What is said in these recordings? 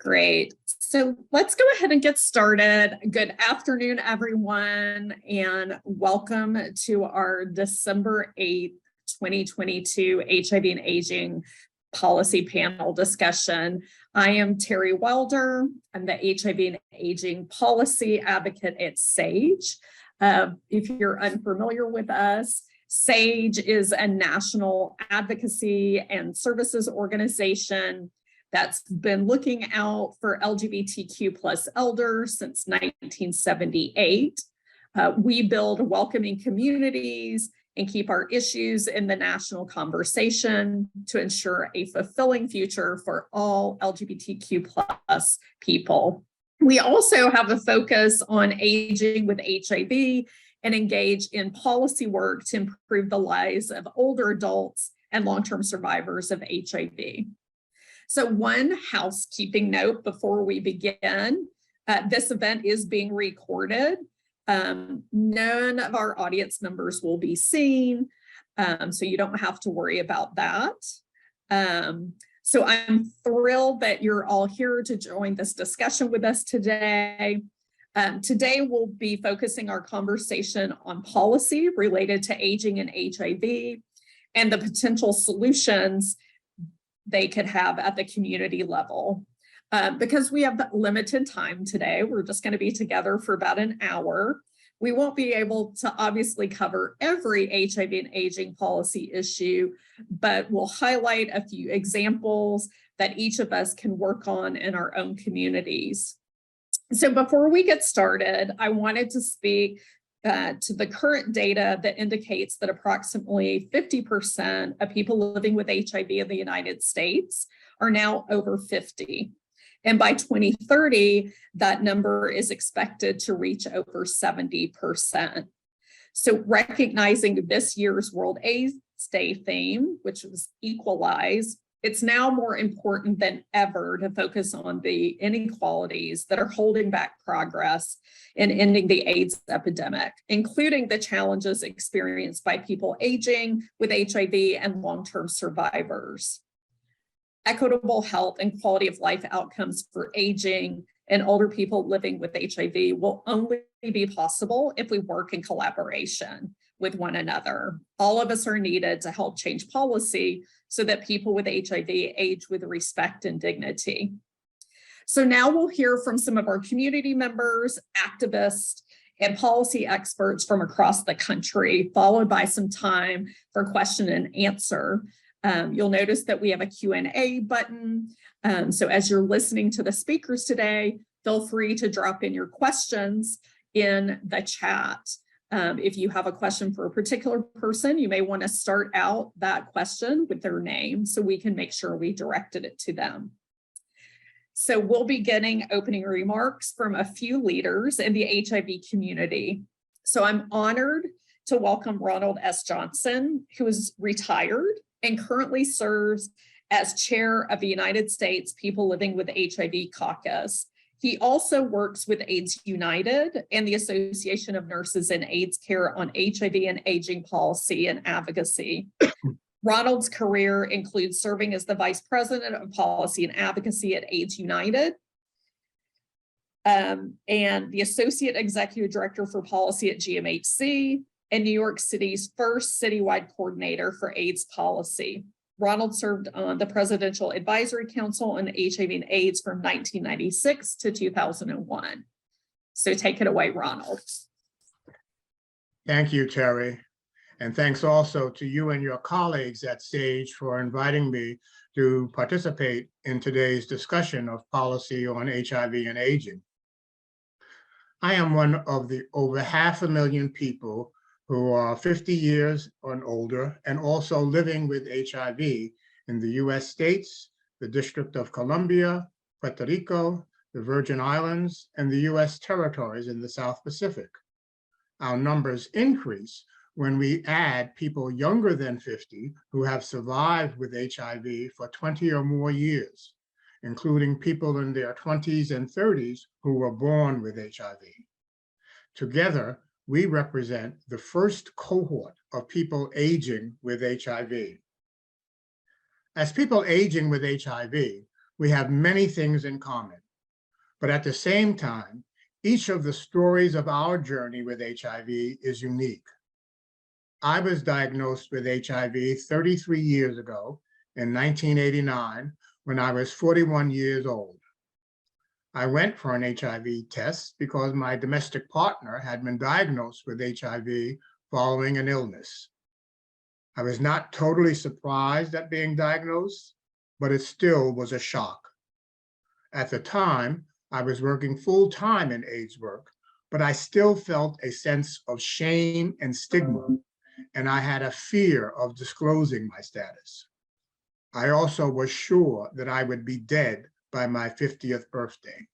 Great. So let's go ahead and get started. Good afternoon, everyone, and welcome to our December 8th, 2022 HIV and Aging Policy Panel discussion. I am Terry Welder. I'm the HIV and Aging Policy Advocate at SAGE. If you're unfamiliar with us, SAGE is a national advocacy and services organization that's been looking out for LGBTQ plus elders since 1978. We build welcoming communities and keep our issues in the national conversation to ensure a fulfilling future for all LGBTQ plus people. We also have a focus on aging with HIV and engage in policy work to improve the lives of older adults and long-term survivors of HIV. So one housekeeping note before we begin, this event is being recorded. None of our audience members will be seen, so you don't have to worry about that. So I'm thrilled that you're all here to join this discussion with us today. Today we'll be focusing our conversation on policy related to aging and HIV and the potential solutions they could have at the community level. Because we have limited time today, we're just going to be together for about an hour. We won't be able to obviously cover every HIV and aging policy issue, but we'll highlight a few examples that each of us can work on in our own communities. So before we get started, I wanted to speak to the current data that indicates that approximately 50% of people living with HIV in the United States are now over 50. And by 2030, that number is expected to reach over 70%. So recognizing this year's World AIDS Day theme, which was equalize, it's now more important than ever to focus on the inequalities that are holding back progress in ending the AIDS epidemic, including the challenges experienced by people aging with HIV and long-term survivors. Equitable health and quality of life outcomes for aging and older people living with HIV will only be possible if we work in collaboration with one another. All of us are needed to help change policy so that people with HIV age with respect and dignity. So now we'll hear from some of our community members, activists, and policy experts from across the country, followed by some time for question and answer. You'll notice that we have a Q&A button. So as you're listening to the speakers today, feel free to drop in your questions in the chat. If you have a question for a particular person, you may want to start out that question with their name so we can make sure we directed it to them. So we'll be getting opening remarks from a few leaders in the HIV community. So I'm honored to welcome Ronald S. Johnson, who is retired and currently serves as chair of the United States People Living with HIV Caucus. He also works with AIDS United and the Association of Nurses in AIDS Care on HIV and aging policy and advocacy. Ronald's career includes serving as the Vice President of Policy and Advocacy at AIDS United and the Associate Executive Director for Policy at GMHC and New York City's first citywide coordinator for AIDS policy. Ronald served on the Presidential Advisory Council on HIV and AIDS from 1996 to 2001. So take it away, Ronald. Thank you, Terry. And thanks also to you and your colleagues at SAGE for inviting me to participate in today's discussion of policy on HIV and aging. I am one of the over 500,000 people who are 50 years and older and also living with HIV in the US states, the District of Columbia, Puerto Rico, the Virgin Islands, and the US territories in the South Pacific. Our numbers increase when we add people younger than 50 who have survived with HIV for 20 or more years, including people in their 20s and 30s who were born with HIV. Together, we represent the first cohort of people aging with HIV. As people aging with HIV, We have many things in common, but at the same time, each of the stories of our journey with HIV is unique. I was diagnosed with HIV 33 years ago in 1989 when I was 41 years old. I went for an HIV test because my domestic partner had been diagnosed with HIV following an illness. I was not totally surprised at being diagnosed, but it still was a shock. At the time, I was working full-time in AIDS work, but I still felt a sense of shame and stigma, and I had a fear of disclosing my status. I also was sure that I would be dead by my 50th birthday.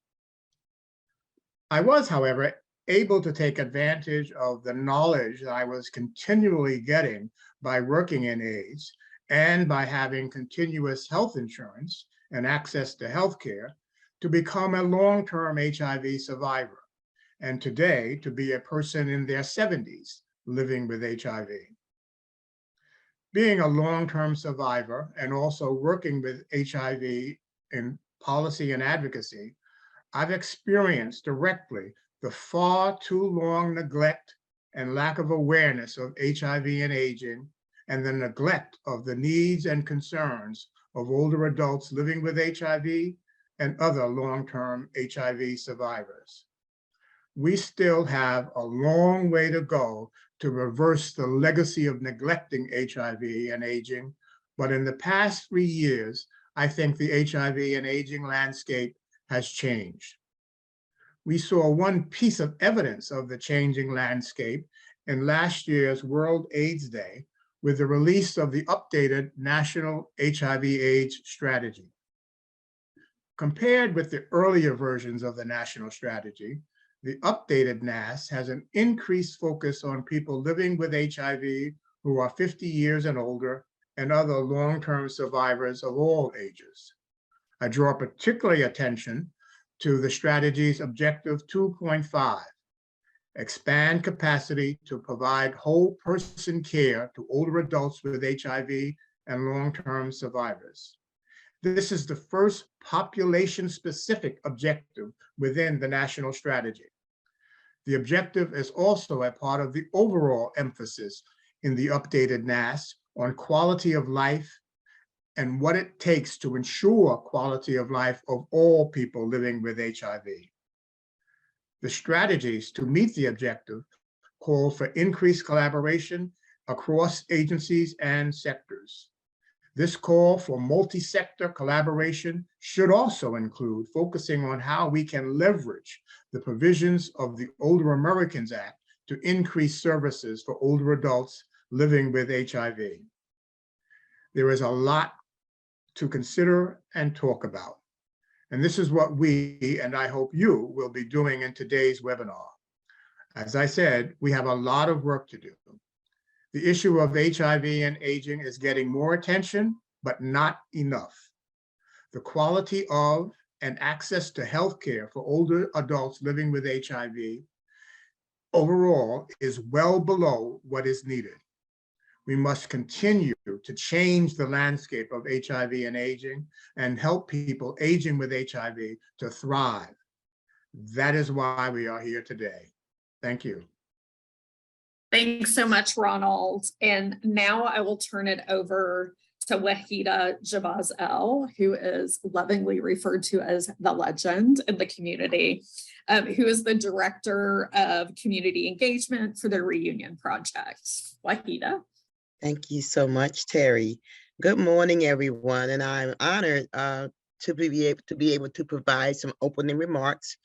I was, however, able to take advantage of the knowledge that I was continually getting by working in AIDS and by having continuous health insurance and access to healthcare to become a long-term HIV survivor, and today to be a person in their 70s living with HIV. Being a long-term survivor and also working with HIV in policy and advocacy, I've experienced directly the far too long neglect and lack of awareness of HIV and aging, and the neglect of the needs and concerns of older adults living with HIV and other long-term HIV survivors. We still have a long way to go to reverse the legacy of neglecting HIV and aging, but in the past 3 years, I think the HIV and aging landscape has changed. We saw one piece of evidence of the changing landscape in last year's World AIDS Day with the release of the updated National HIV/AIDS Strategy. Compared with the earlier versions of the national strategy, the updated NAS has an increased focus on people living with HIV who are 50 years and older and other long-term survivors of all ages. I draw particularly attention to the strategy's objective 2.5, expand capacity to provide whole person care to older adults with HIV and long-term survivors. This is the first population-specific objective within the national strategy. The objective is also a part of the overall emphasis in the updated NAS on quality of life and what it takes to ensure quality of life of all people living with HIV. The strategies to meet the objective call for increased collaboration across agencies and sectors. This call for multi-sector collaboration should also include focusing on how we can leverage the provisions of the Older Americans Act to increase services for older adults living with HIV. There is a lot to consider and talk about, and this is what we, and I hope you, will be doing in today's webinar. As I said, we have a lot of work to do. The issue of HIV and aging is getting more attention, but not enough. The quality of and access to healthcare for older adults living with HIV overall is well below what is needed. We must continue to change the landscape of HIV and aging and help people aging with HIV to thrive. That is why we are here today. Thank you. Thanks so much, Ronald. And now I will turn it over to Wahida Jabaz-El, who is lovingly referred to as the legend in the community, who is the Director of Community Engagement for the Reunion Project. Wahida. Thank you so much, Terry. Good morning, everyone, and I'm honored to be able to provide some opening remarks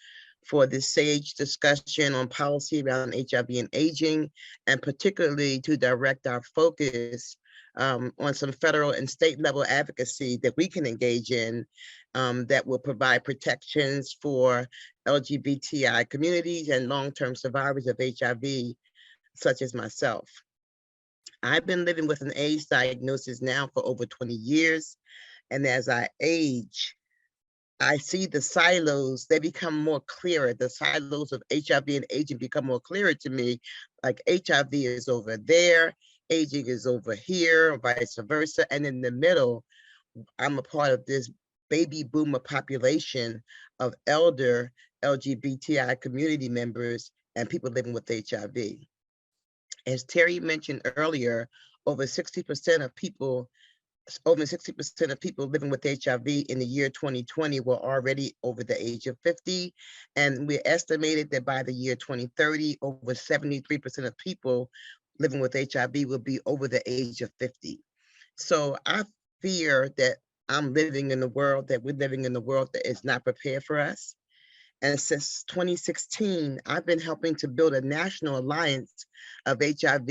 for this SAGE discussion on policy around HIV and aging, and particularly to direct our focus on some federal and state level advocacy that we can engage in that will provide protections for LGBTI communities and long-term survivors of HIV, such as myself. I've been living with an AIDS diagnosis now for over 20 years, and as I age, I see the silos, they become more clearer. The silos of HIV and aging become more clearer to me, like HIV is over there, aging is over here, or vice versa. And in the middle, I'm a part of this baby boomer population of elder LGBTI community members and people living with HIV. As Terry mentioned earlier, over 60% of people over 60% of people living with HIV in the year 2020 were already over the age of 50. And we estimated that by the year 2030, over 73% of people living with HIV will be over the age of 50. So I fear that we're living in a world that is not prepared for us. And since 2016, I've been helping to build a national alliance of HIV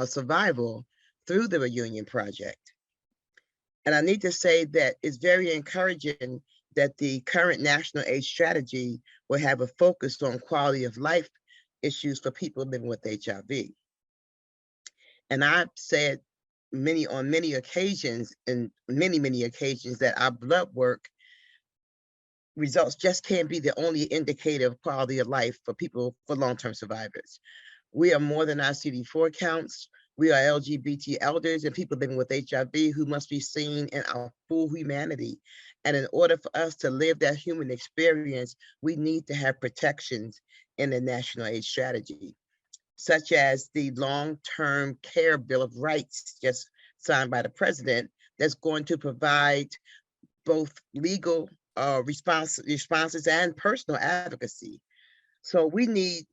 survival through the Reunion Project. And I need to say that it's very encouraging that the current national AIDS strategy will have a focus on quality of life issues for people living with HIV. And I've said on many occasions that our blood work results just can't be the only indicator of quality of life for long-term survivors. We are more than our CD4 counts. We are LGBT elders and people living with HIV who must be seen in our full humanity. And in order for us to live that human experience, we need to have protections in the National AIDS Strategy, such as the Long-Term Care Bill of Rights just signed by the president that's going to provide both legal responses and personal advocacy. So we need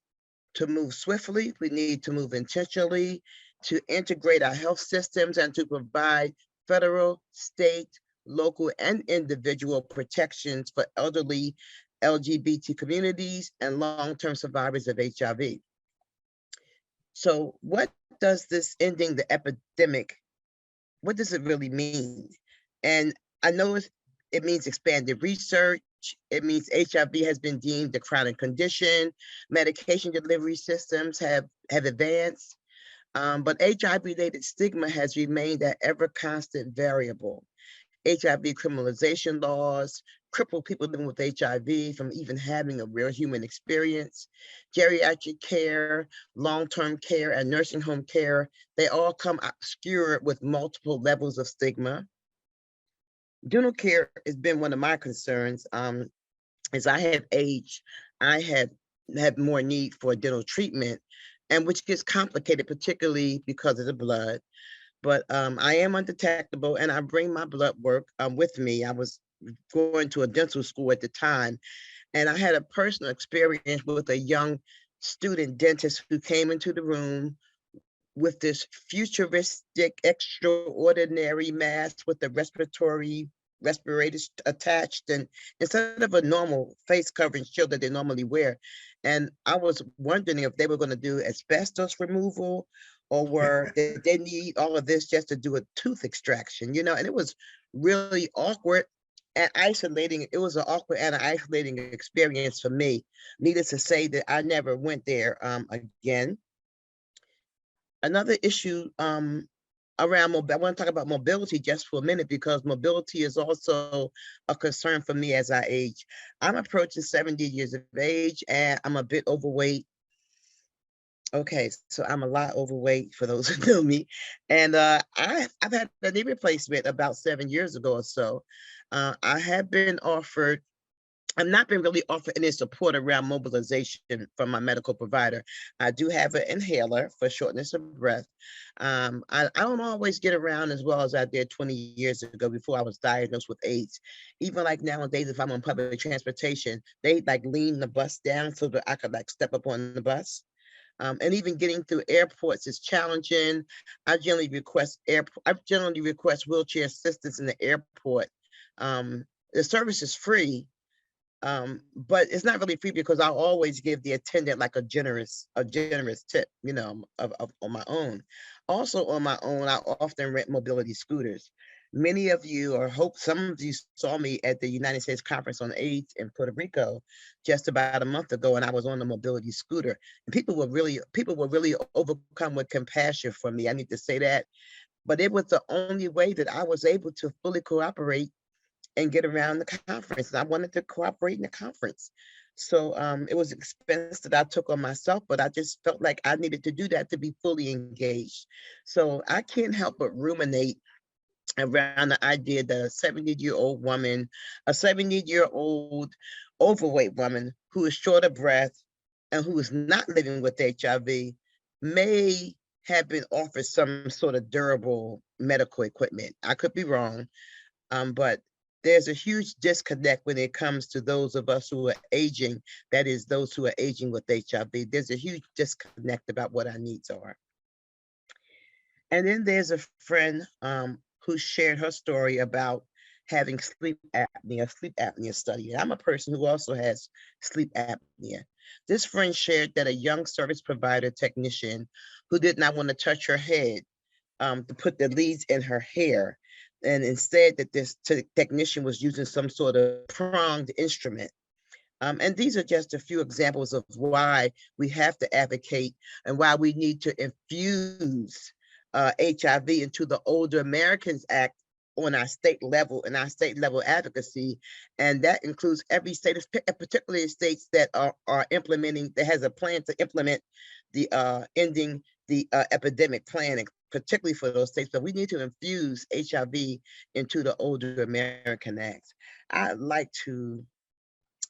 to move swiftly, we need to move intentionally, to integrate our health systems and to provide federal, state, local, and individual protections for elderly LGBT communities and long-term survivors of HIV. So what does this ending the epidemic, what does it really mean? And I know it means expanded research. It means HIV has been deemed a chronic condition. Medication delivery systems have advanced. But HIV-related stigma has remained an ever-constant variable. HIV criminalization laws cripple people living with HIV from even having a real human experience. Geriatric care, long-term care, and nursing home care, they all come obscured with multiple levels of stigma. Dental care has been one of my concerns. As I have aged, I have had more need for dental treatment, and which gets complicated, particularly because of the blood. But I am undetectable and I bring my blood work with me. I was going to a dental school at the time, and I had a personal experience with a young student dentist who came into the room with this futuristic, extraordinary mask with the respirators attached, and instead of a normal face covering shield that they normally wear. And I was wondering if they were going to do asbestos removal or did they need all of this just to do a tooth extraction, and it was really awkward and isolating. It was an awkward and isolating experience for me. Needless to say that I never went there again. Another issue around I want to talk about mobility just for a minute, because mobility is also a concern for me as I age. I'm approaching 70 years of age and I'm a bit overweight. Okay, so I'm a lot overweight for those who know me. And I've had a knee replacement about 7 years ago or so. I have been offered I've not been really offered any support around mobilization from my medical provider. I do have an inhaler for shortness of breath. I don't always get around as well as I did 20 years ago before I was diagnosed with AIDS. Even like nowadays, if I'm on public transportation, they like lean the bus down so that I could like step up on the bus. And even getting through airports is challenging. I generally request wheelchair assistance in the airport. The service is free, but it's not really free because I'll always give the attendant like a generous tip, on my own. Also on my own, I often rent mobility scooters. Many of you, or hope some of you, saw me at the United States Conference on AIDS in Puerto Rico just about a month ago, and I was on the mobility scooter. And people were really overcome with compassion for me. I need to say that. But it was the only way that I was able to fully cooperate and get around the conference. And I wanted to cooperate in the conference. So it was expense that I took on myself, but I just felt like I needed to do that to be fully engaged. So I can't help but ruminate around the idea that a 70-year-old woman, a 70-year-old overweight woman who is short of breath and who is not living with HIV may have been offered some sort of durable medical equipment. I could be wrong, but there's a huge disconnect when it comes to those of us who are aging, that is, those who are aging with HIV. There's a huge disconnect about what our needs are. And then there's a friend who shared her story about having sleep apnea study. And I'm a person who also has sleep apnea. This friend shared that a young service provider technician who did not want to touch her head to put the leads in her hair, and instead that this technician was using some sort of pronged instrument. And these are just a few examples of why we have to advocate and why we need to infuse HIV into the Older Americans Act on our state level and our state level advocacy. And that includes every state, particularly states that are implementing, that has a plan to implement the ending the epidemic plan, particularly for those states. But we need to infuse HIV into the Older American Act. I'd like to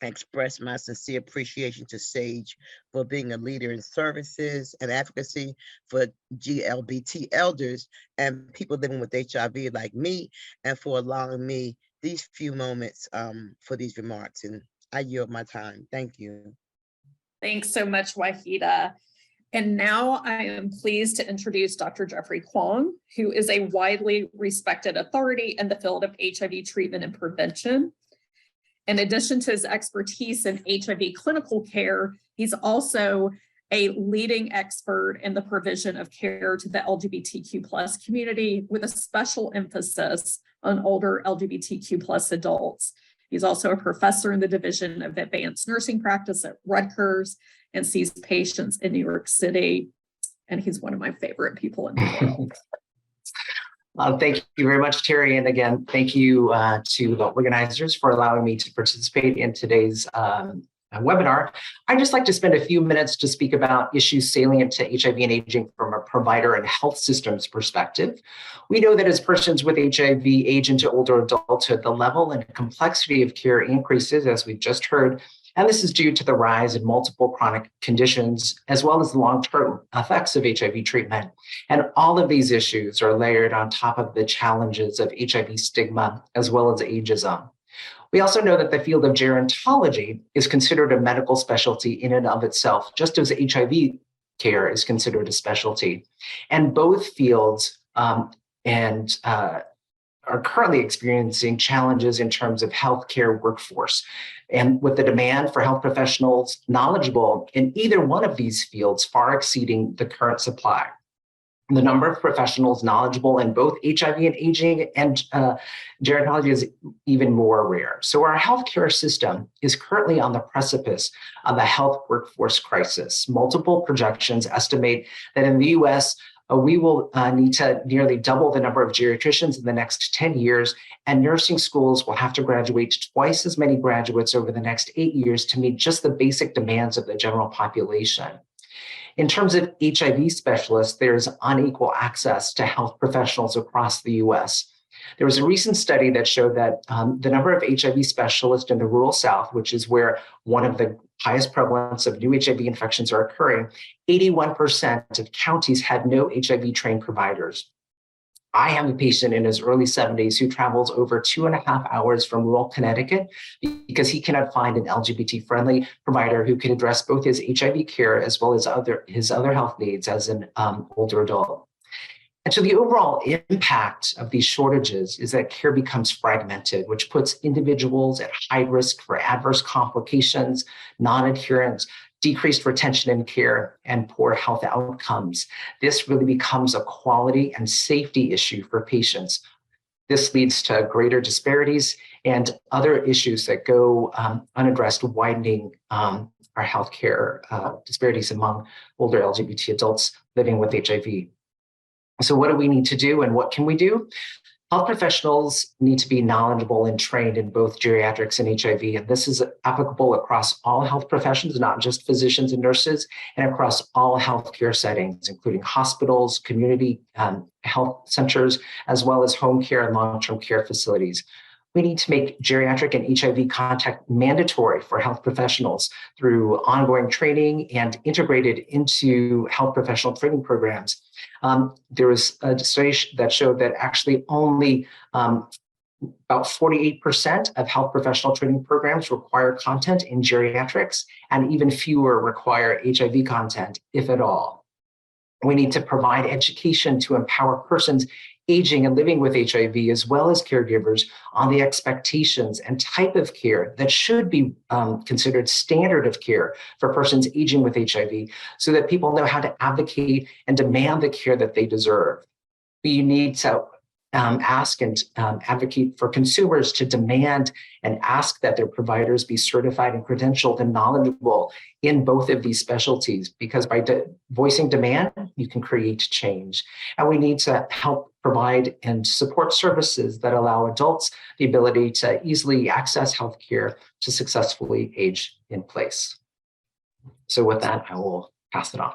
express my sincere appreciation to SAGE for being a leader in services and advocacy for GLBT elders and people living with HIV like me, and for allowing me these few moments for these remarks. And I yield my time. Thank you. Thanks so much, Wahida. And now I am pleased to introduce Dr. Jeffrey Kwong, who is a widely respected authority in the field of HIV treatment and prevention. In addition to his expertise in HIV clinical care, he's also a leading expert in the provision of care to the LGBTQ+ community, with a special emphasis on older LGBTQ+ adults. He's also a professor in the Division of Advanced Nursing Practice at Rutgers and sees patients in New York City. And he's one of my favorite people in the world. Thank you very much, Terry. And again, thank you to the organizers for allowing me to participate in today's webinar. I'd just like to spend a few minutes to speak about issues salient to HIV and aging from a provider and health systems perspective. We know that as persons with HIV age into older adulthood, the level and complexity of care increases, as we've just heard, and this is due to the rise in multiple chronic conditions, as well as the long-term effects of HIV treatment. And all of these issues are layered on top of the challenges of HIV stigma, as well as ageism. We also know that the field of gerontology is considered a medical specialty in and of itself, just as HIV care is considered a specialty. And both fields are currently experiencing challenges in terms of healthcare workforce, and with the demand for health professionals knowledgeable in either one of these fields far exceeding the current supply. The number of professionals knowledgeable in both HIV and aging and gerontology is even more rare. So our healthcare system is currently on the precipice of a health workforce crisis. Multiple projections estimate that in the US, we will need to nearly double the number of geriatricians in the next 10 years, and nursing schools will have to graduate twice as many graduates over the next 8 years to meet just the basic demands of the general population. In terms of HIV specialists, there's unequal access to health professionals across the US. There was a recent study that showed that the number of HIV specialists in the rural South, which is where one of the highest prevalence of new HIV infections are occurring, 81% of counties had no HIV-trained providers. I have a patient in his early 70s who travels over 2.5 hours from rural Connecticut because he cannot find an LGBT-friendly provider who can address both his HIV care as well as his other health needs as an older adult. And so the overall impact of these shortages is that care becomes fragmented, which puts individuals at high risk for adverse complications, non-adherence, decreased retention in care, and poor health outcomes. This really becomes a quality and safety issue for patients. This leads to greater disparities and other issues that go unaddressed, widening our healthcare disparities among older LGBT adults living with HIV. So what do we need to do and what can we do? Health professionals need to be knowledgeable and trained in both geriatrics and HIV, and this is applicable across all health professions, not just physicians and nurses, and across all healthcare settings, including hospitals, community health centers, as well as home care and long-term care facilities. We need to make geriatric and HIV contact mandatory for health professionals through ongoing training and integrated into health professional training programs. There was a study that showed that actually only about 48% of health professional training programs require content in geriatrics, and even fewer require HIV content, if at all. We need to provide education to empower persons aging and living with HIV, as well as caregivers, on the expectations and type of care that should be considered standard of care for persons aging with HIV, so that people know how to advocate and demand the care that they deserve. We need to ask and advocate for consumers to demand and ask that their providers be certified and credentialed and knowledgeable in both of these specialties, because by voicing demand, you can create change. And we need to help provide and support services that allow adults the ability to easily access healthcare to successfully age in place. So with that, I will pass it on.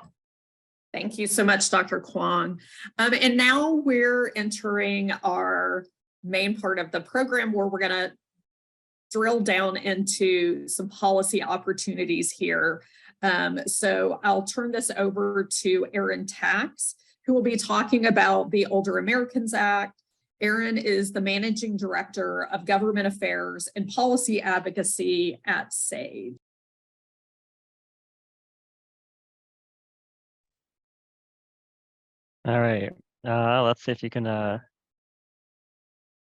Thank you so much, Dr. Kwong. And now we're entering our main part of the program, where we're going to drill down into some policy opportunities here. So I'll turn this over to Erin Tax, who will be talking about the Older Americans Act. Erin is the Managing Director of Government Affairs and Policy Advocacy at SAGE. All right, let's see if you can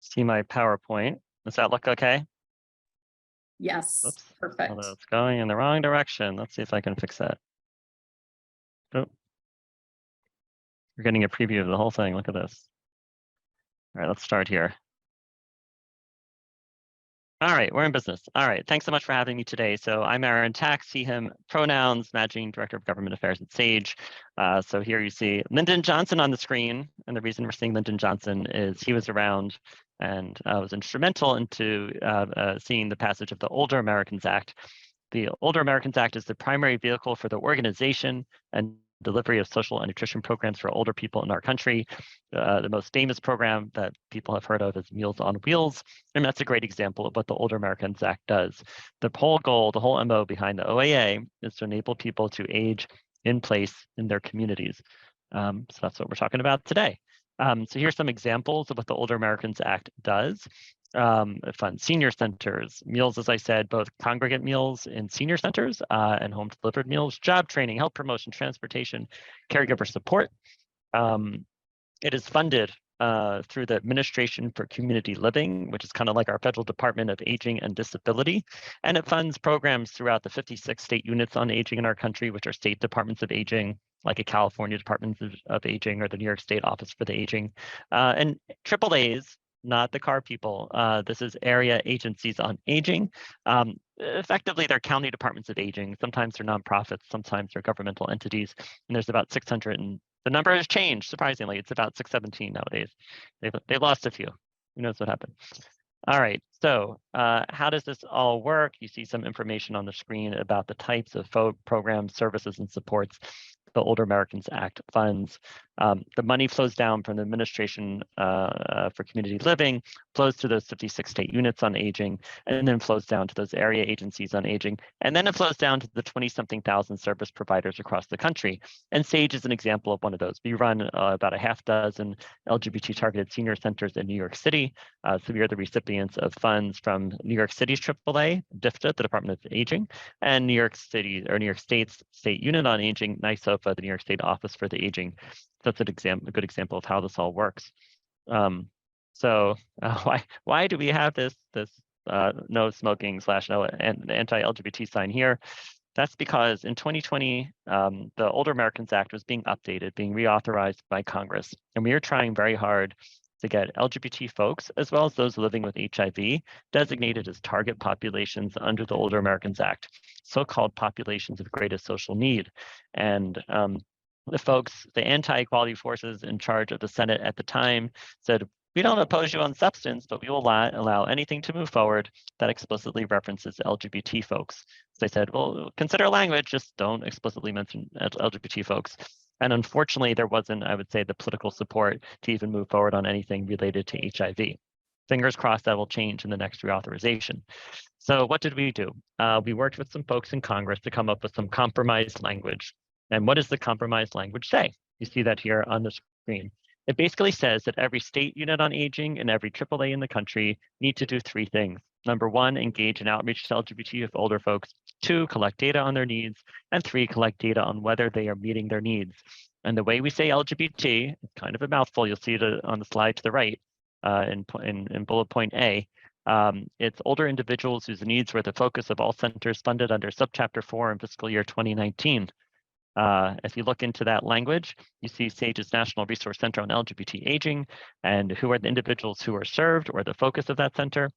see my PowerPoint. Does that look okay? Yes, Oops. perfect. Although it's going in the wrong direction. Let's see if I can fix that. Oh. We're getting a preview of the whole thing. Look at this. All right, let's start here. All right, we're in business. All right, thanks so much for having me today. So I'm Erin Tax, he, him pronouns, Managing Director of Government Affairs at SAGE. So here you see Lyndon Johnson on the screen. And the reason we're seeing Lyndon Johnson is he was around and was instrumental into seeing the passage of the Older Americans Act. The Older Americans Act is the primary vehicle for the organization and delivery of social and nutrition programs for older people in our country. The most famous program that people have heard of is Meals on Wheels, and that's a great example of what the Older Americans Act does. The whole goal, the whole MO behind the OAA is to enable people to age in place in their communities. So that's what we're talking about today. So here's some examples of what the Older Americans Act does. It funds senior centers, meals, as I said, both congregate meals in senior centers and home delivered meals, job training, health promotion, transportation, caregiver support. It is funded through the Administration for Community Living, which is kind of like our federal Department of Aging and Disability. And it funds programs throughout the 56 state units on aging in our country, which are state departments of aging, like a California Department of Aging or the New York State Office for the Aging. And AAAs, not the car people. This is area agencies on aging. Effectively, they're county departments of aging. Sometimes they're nonprofits, sometimes they're governmental entities. And there's about 600, and the number has changed, surprisingly. It's about 617 nowadays. They lost a few. Who knows what happened? All right, so how does this all work? You see some information on the screen about the types of programs, services, and supports the Older Americans Act funds. The money flows down from the Administration for Community Living, flows to those 56 state units on aging, and then flows down to those area agencies on aging. And then it flows down to the 20-something thousand service providers across the country. And SAGE is an example of one of those. We run about a half dozen LGBT targeted senior centers in New York City. So we are the recipients of funds from New York City's AAA, DFTA, the Department of Aging, and New York City or New York State's State Unit on Aging, NYSOFA, the New York State Office for the Aging. That's a good example of how this all works. So why do we have this no smoking / no anti-LGBT sign here? That's because in 2020, the Older Americans Act was being updated, being reauthorized by Congress, and we are trying very hard to get LGBT folks, as well as those living with HIV, designated as target populations under the Older Americans Act, so-called populations of greatest social need. And the anti-equality forces in charge of the Senate at the time said, We don't oppose you on substance, but we will not allow anything to move forward that explicitly references LGBT folks. So they said, well, consider language, just don't explicitly mention LGBT folks. And unfortunately, there wasn't, I would say, the political support to even move forward on anything related to HIV. Fingers crossed that will change in the next reauthorization. So what did we do? We worked with some folks in Congress to come up with some compromised language. And what does the compromised language say? You see that here on the screen. It basically says that every state unit on aging and every AAA in the country need to do three things. Number one, engage in outreach to LGBT with older folks. 2, collect data on their needs. And 3, collect data on whether they are meeting their needs. And the way we say LGBT, it's kind of a mouthful. You'll see it on the slide to the right in bullet point A. It's older individuals whose needs were the focus of all centers funded under subchapter 4 in fiscal year 2019. If you look into that language, you see SAGE's National Resource Center on LGBT Aging, and who are the individuals who are served or the focus of that center?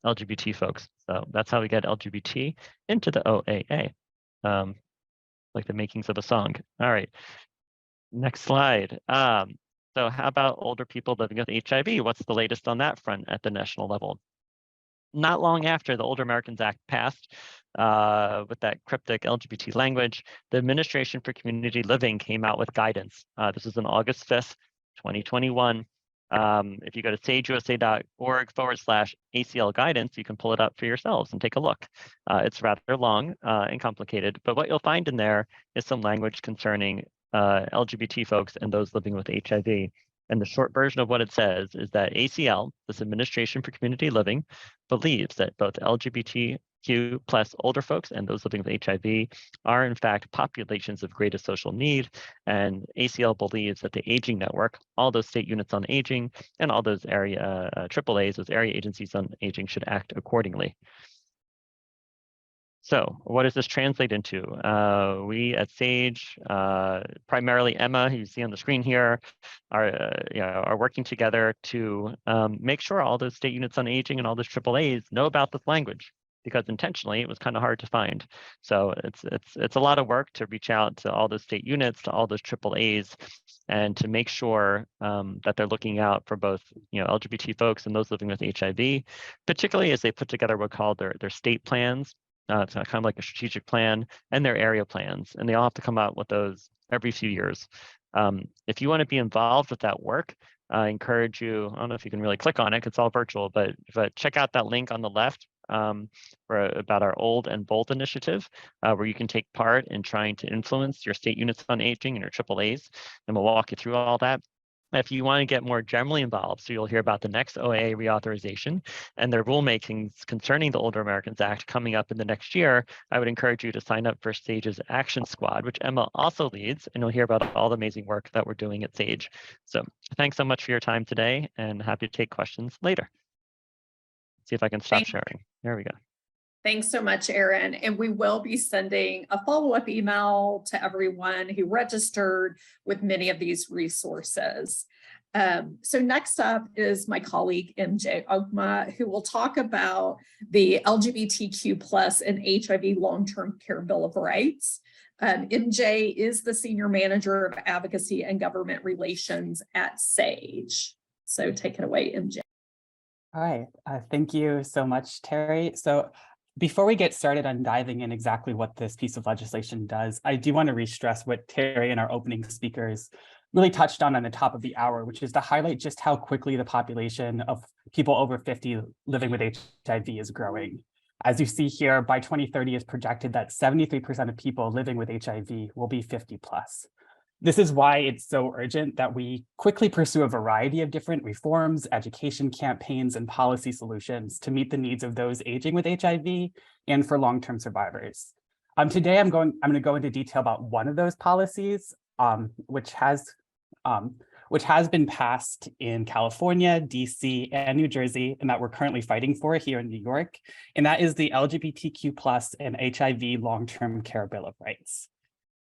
LGBT folks. So that's how we get LGBT into the OAA, like the makings of a song. All right, next slide. So how about older people living with HIV? What's the latest on that front at the national level? Not long after the Older Americans Act passed, with that cryptic LGBT language, the Administration for Community Living came out with guidance. This is on August 5th, 2021. If you go to sageusa.org/ACL guidance, you can pull it up for yourselves and take a look. It's rather long and complicated, but what you'll find in there is some language concerning LGBT folks and those living with HIV. And the short version of what it says is that ACL, this Administration for Community Living, believes that both LGBTQ plus older folks and those living with HIV are in fact populations of greatest social need. And ACL believes that the Aging Network, all those state units on aging, and all those area AAAs, those area agencies on aging, should act accordingly. So what does this translate into? We at SAGE, primarily Emma, who you see on the screen here, are working together to make sure all those state units on aging and all those AAAs know about this language, because intentionally it was kind of hard to find. So it's a lot of work to reach out to all those state units, to all those AAAs, and to make sure that they're looking out for both LGBT folks and those living with HIV, particularly as they put together what are called their state plans. It's kind of like a strategic plan, and their area plans, and they all have to come out with those every few years. If you want to be involved with that work, I encourage you, I don't know if you can really click on it, it's all virtual, but check out that link on the left about our Old and Bold initiative, where you can take part in trying to influence your state units on aging and your AAAs, and we'll walk you through all that. If you want to get more generally involved, so you'll hear about the next OAA reauthorization and their rulemakings concerning the Older Americans Act coming up in the next year, I would encourage you to sign up for SAGE's Action Squad, which Emma also leads, and you'll hear about all the amazing work that we're doing at SAGE. So thanks so much for your time today, and happy to take questions later. See if I can stop sharing. There we go. Thanks so much, Aaron. And we will be sending a follow-up email to everyone who registered with many of these resources. So next up is my colleague, MJ Ogma, who will talk about the LGBTQ plus and HIV long-term care Bill of Rights. MJ is the Senior Manager of Advocacy and Government Relations at SAGE. So take it away, MJ. All right, thank you so much, Terry. So before we get started on diving in exactly what this piece of legislation does, I do want to re-stress what Terry and our opening speakers really touched on the top of the hour, which is to highlight just how quickly the population of people over 50 living with HIV is growing. As you see here, by 2030, it's projected that 73% of people living with HIV will be 50 plus. This is why it's so urgent that we quickly pursue a variety of different reforms, education campaigns, and policy solutions to meet the needs of those aging with HIV and for long-term survivors. Today, I'm going to go into detail about one of those policies, which has been passed in California, DC, and New Jersey, and that we're currently fighting for here in New York, and that is the LGBTQ plus and HIV long-term care Bill of Rights.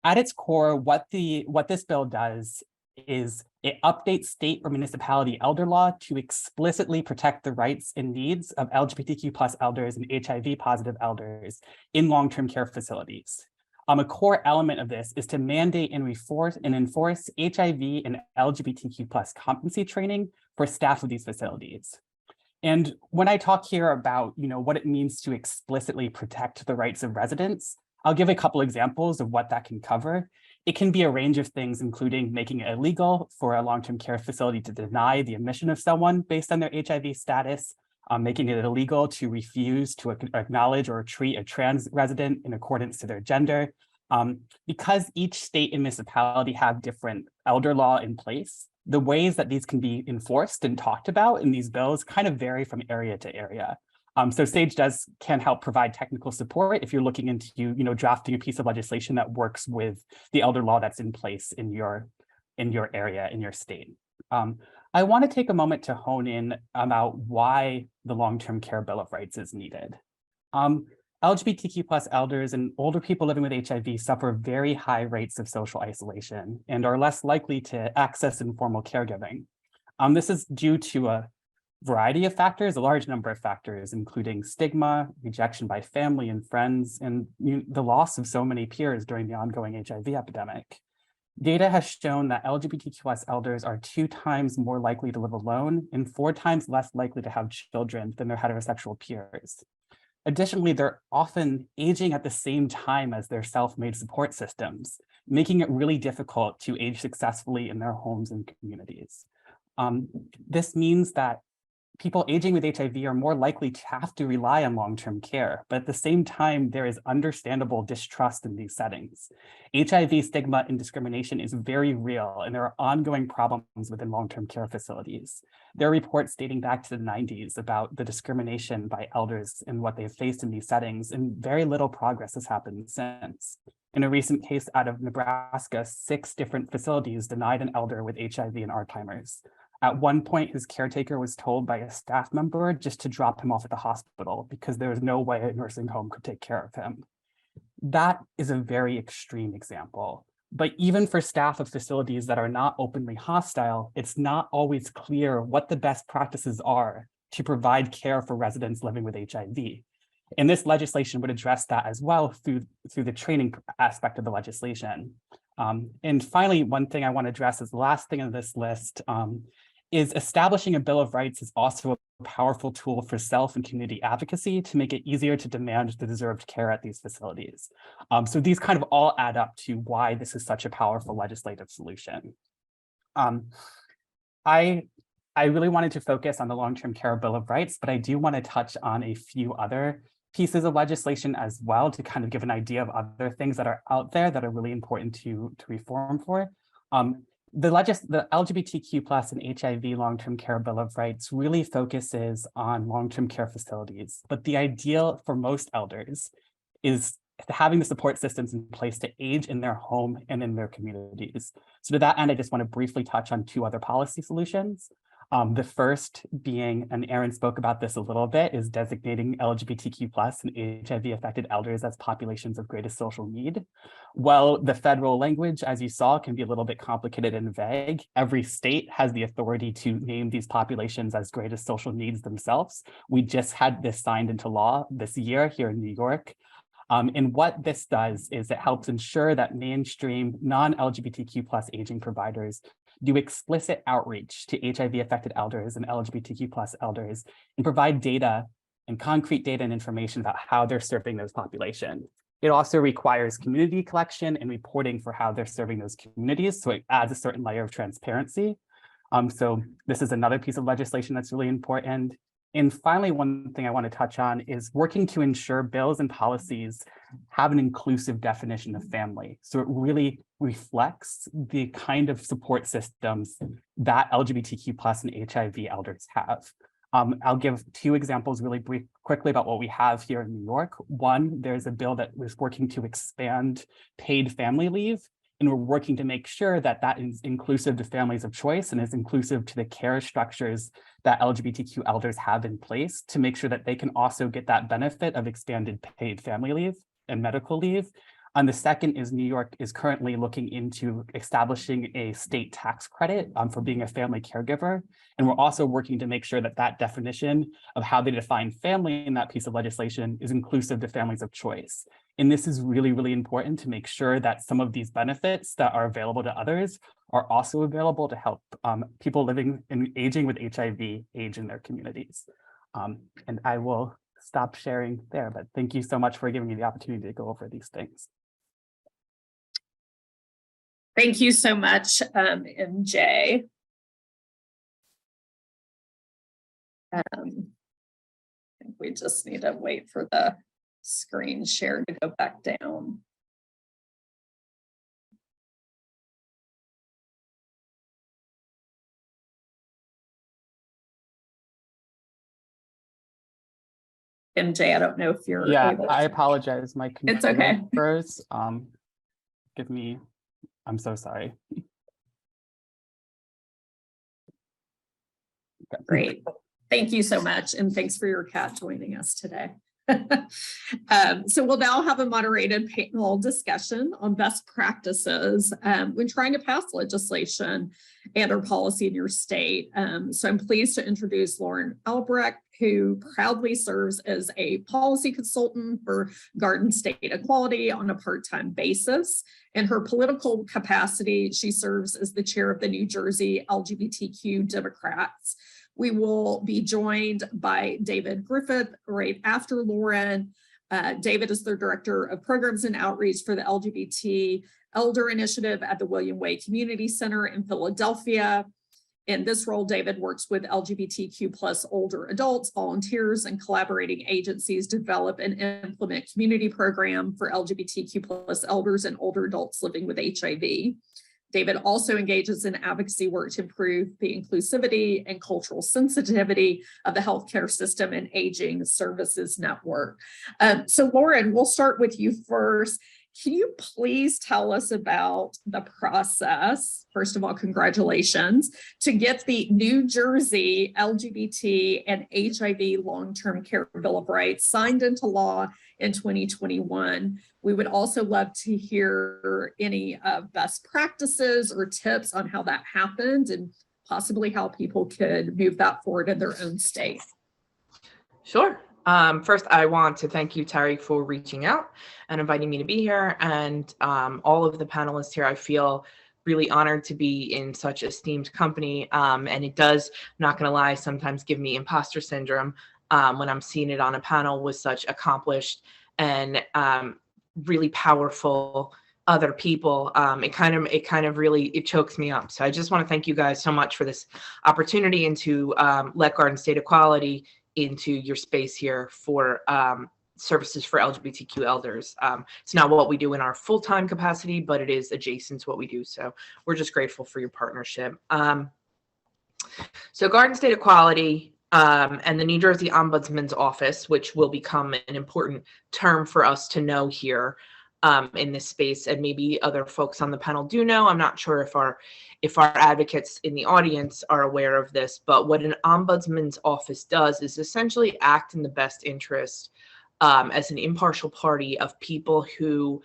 At its core, what this bill does is it updates state or municipality elder law to explicitly protect the rights and needs of LGBTQ plus elders and HIV positive elders in long-term care facilities. A core element of this is to mandate and enforce HIV and LGBTQ+ competency training for staff of these facilities. And when I talk here about, what it means to explicitly protect the rights of residents, I'll give a couple examples of what that can cover. It can be a range of things, including making it illegal for a long-term care facility to deny the admission of someone based on their HIV status, making it illegal to refuse to acknowledge or treat a trans resident in accordance to their gender. Because each state and municipality have different elder law in place, the ways that these can be enforced and talked about in these bills kind of vary from area to area. So SAGE can help provide technical support if you're looking into, drafting a piece of legislation that works with the elder law that's in place in your area, in your state. I want to take a moment to hone in about why the Long-Term Care Bill of Rights is needed. LGBTQ+ elders and older people living with HIV suffer very high rates of social isolation and are less likely to access informal caregiving. This is due to a variety of factors, a large number of factors, including stigma, rejection by family and friends, and the loss of so many peers during the ongoing HIV epidemic. Data has shown that LGBTQ+ elders are 2 times more likely to live alone and 4 times less likely to have children than their heterosexual peers. Additionally, they're often aging at the same time as their self-made support systems, making it really difficult to age successfully in their homes and communities. This means that people aging with HIV are more likely to have to rely on long-term care, but at the same time, there is understandable distrust in these settings. HIV stigma and discrimination is very real, and there are ongoing problems within long-term care facilities. There are reports dating back to the 90s about the discrimination by elders and what they've faced in these settings, and very little progress has happened since. In a recent case out of Nebraska, 6 different facilities denied an elder with HIV and Alzheimer's. At one point, his caretaker was told by a staff member just to drop him off at the hospital because there was no way a nursing home could take care of him. That is a very extreme example. But even for staff of facilities that are not openly hostile, it's not always clear what the best practices are to provide care for residents living with HIV. And this legislation would address that as well through the training aspect of the legislation. And finally, one thing I want to address as the last thing on this list is establishing a Bill of Rights is also a powerful tool for self and community advocacy to make it easier to demand the deserved care at these facilities. So these kind of all add up to why this is such a powerful legislative solution. I really wanted to focus on the Long-Term Care Bill of Rights, but I do want to touch on a few other pieces of legislation as well to kind of give an idea of other things that are out there that are really important to reform for. The LGBTQ+ and HIV Long-Term Care Bill of Rights really focuses on long-term care facilities, but the ideal for most elders is having the support systems in place to age in their home and in their communities. So to that end, I just want to briefly touch on 2 other policy solutions. The first being, and Aaron spoke about this a little bit, is designating LGBTQ+ and HIV-affected elders as populations of greatest social need. Well, the federal language, as you saw, can be a little bit complicated and vague. Every state has the authority to name these populations as greatest social needs themselves. We just had this signed into law this year here in New York. And what this does is it helps ensure that mainstream non-LGBTQ+ aging providers do explicit outreach to HIV-affected elders and LGBTQ+ elders and provide data and concrete data and information about how they're serving those populations. It also requires community collection and reporting for how they're serving those communities, so it adds a certain layer of transparency. So this is another piece of legislation that's really important. And finally, one thing I want to touch on is working to ensure bills and policies have an inclusive definition of family. So it really reflects the kind of support systems that LGBTQ+ and HIV elders have. I'll give 2 examples really quickly about what we have here in New York. One, there's a bill that was working to expand paid family leave, and we're working to make sure that that is inclusive to families of choice and is inclusive to the care structures that LGBTQ elders have in place to make sure that they can also get that benefit of expanded paid family leave and medical leave. And the second is New York is currently looking into establishing a state tax credit for being a family caregiver. And we're also working to make sure that that definition of how they define family in that piece of legislation is inclusive to families of choice. And this is really, really important to make sure that some of these benefits that are available to others are also available to help people living and aging with HIV age in their communities. And I will stop sharing there, but thank you so much for giving me the opportunity to go over these things. Thank you so much, MJ. I think we just need to wait for the screen share to go back down. MJ, I don't know if you're able I to. apologize. My It's computer okay. froze. Give me, I'm so sorry. Great. Thank you so much. And thanks for your cat joining us today. So we'll now have a moderated panel discussion on best practices when trying to pass legislation and or policy in your state. So I'm pleased to introduce Lauren Albrecht, who proudly serves as a policy consultant for Garden State Equality on a part-time basis. In her political capacity, she serves as the chair of the New Jersey LGBTQ Democrats. We will be joined by David Griffith right after Lauren. David is the Director of Programs and Outreach for the LGBT Elder Initiative at the William Way Community Center in Philadelphia. In this role, David works with LGBTQ plus older adults, volunteers, and collaborating agencies to develop and implement community program for LGBTQ plus elders and older adults living with HIV. David also engages in advocacy work to improve the inclusivity and cultural sensitivity of the healthcare system and aging services network. So Lauren, we'll start with you first. Can you please tell us about the process? First of all, congratulations, to get the New Jersey LGBT and HIV long-term care Bill of Rights signed into law in 2021. We would also love to hear any best practices or tips on how that happened and possibly how people could move that forward in their own state. Sure. First, I want to thank you, Terry, for reaching out and inviting me to be here, and all of the panelists here. I feel really honored to be in such esteemed company, and it does, I'm not going to lie, sometimes give me imposter syndrome when I'm seeing it on a panel with such accomplished and really powerful other people. It kind of really chokes me up. So I just want to thank you guys so much for this opportunity and to let Garden State Equality into your space here for services for LGBTQ elders. It's not what we do in our full-time capacity, but it is adjacent to what we do. So we're just grateful for your partnership. So Garden State Equality and the New Jersey Ombudsman's Office, which will become an important term for us to know here in this space, and maybe other folks on the panel do know. I'm not sure if our advocates in the audience are aware of this, but what an ombudsman's office does is essentially act in the best interest as an impartial party of people who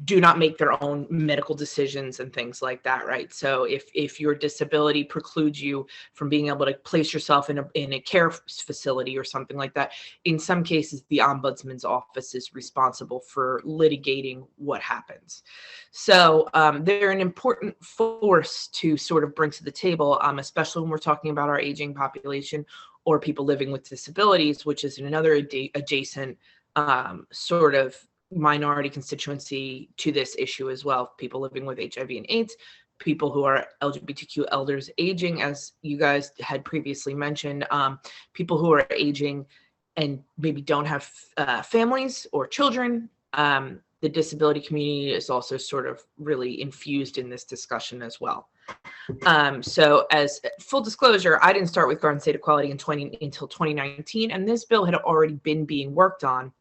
do not make their own medical decisions and things like that, right? So if your disability precludes you from being able to place yourself in a care facility or something like that, in some cases, the ombudsman's office is responsible for litigating what happens. So they're an important force to sort of bring to the table, especially when we're talking about our aging population or people living with disabilities, which is another adjacent sort of minority constituency to this issue as well. People living with HIV and AIDS, people who are LGBTQ elders aging, as you guys had previously mentioned, people who are aging and maybe don't have families or children. The disability community is also sort of really infused in this discussion as well. So as full disclosure, I didn't start with Garden State Equality until 2019, and this bill had already been being worked on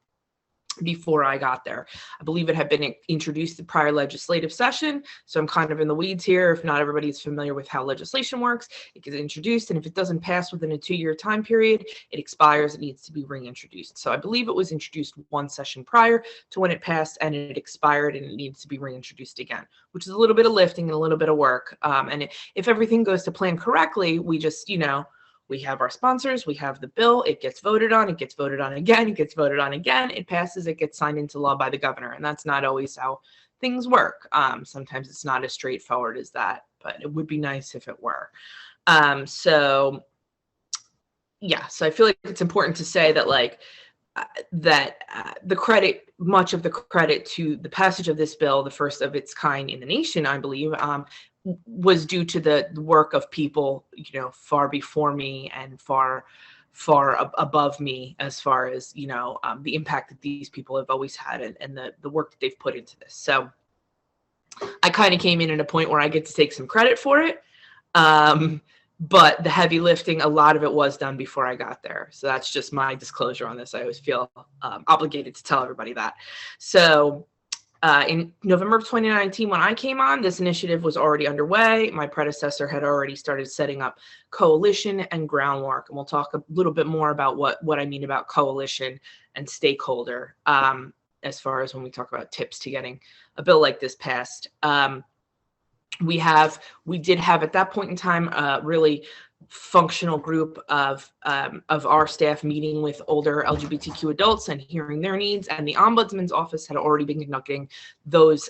before I got there. I believe it had been introduced the prior legislative session. So I'm kind of in the weeds here. If not everybody's familiar with how legislation works, it gets introduced. And if it doesn't pass within a 2-year time period, it expires. It needs to be reintroduced. So I believe it was introduced one session prior to when it passed, and it expired, and it needs to be reintroduced again, which is a little bit of lifting and a little bit of work. And if everything goes to plan correctly, we just, we have our sponsors, we have the bill, it gets voted on, it gets voted on again, it gets voted on again, it passes, it gets signed into law by the governor. And that's not always how things work. Sometimes it's not as straightforward as that, but it would be nice if it were. So I feel like it's important to say that much of the credit to the passage of this bill, the first of its kind in the nation, I believe, was due to the work of people, far before me and far above me, as far as, the impact that these people have always had and the work that they've put into this. So I kind of came in at a point where I get to take some credit for it. But the heavy lifting, a lot of it was done before I got there. So that's just my disclosure on this. I always feel obligated to tell everybody that. So in November of 2019, when I came on, this initiative was already underway. My predecessor had already started setting up coalition and groundwork. And we'll talk a little bit more about what I mean about coalition and stakeholder as far as when we talk about tips to getting a bill like this passed. We did have at that point in time a really functional group of our staff meeting with older LGBTQ adults and hearing their needs, and the Ombudsman's office had already been conducting those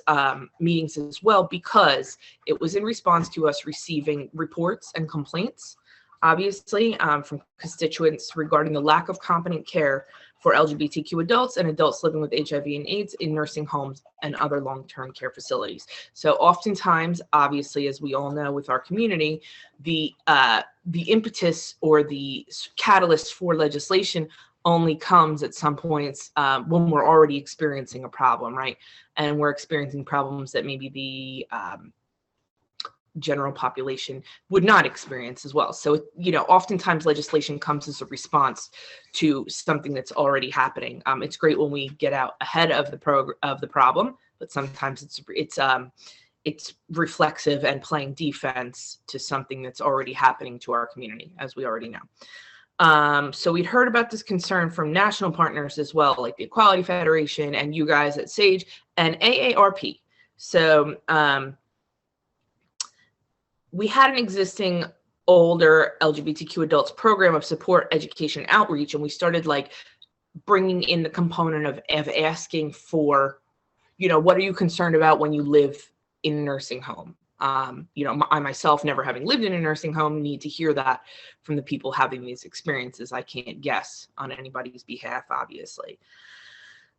meetings as well, because it was in response to us receiving reports and complaints, obviously, from constituents regarding the lack of competent care for LGBTQ adults and adults living with HIV and AIDS in nursing homes and other long-term care facilities. So oftentimes, obviously, as we all know with our community, the impetus or the catalyst for legislation only comes at some points when we're already experiencing a problem, right? And we're experiencing problems that maybe the general population would not experience as well. So, oftentimes legislation comes as a response to something that's already happening. It's great when we get out ahead of the problem, but sometimes it's reflexive and playing defense to something that's already happening to our community, as we already know. So we'd heard about this concern from national partners as well, like the Equality Federation and you guys at SAGE and AARP. So, we had an existing older LGBTQ adults program of support, education, outreach, and we started bringing in the component of asking for, what are you concerned about when you live in a nursing home? I myself, never having lived in a nursing home, need to hear that from the people having these experiences. I can't guess on anybody's behalf, obviously.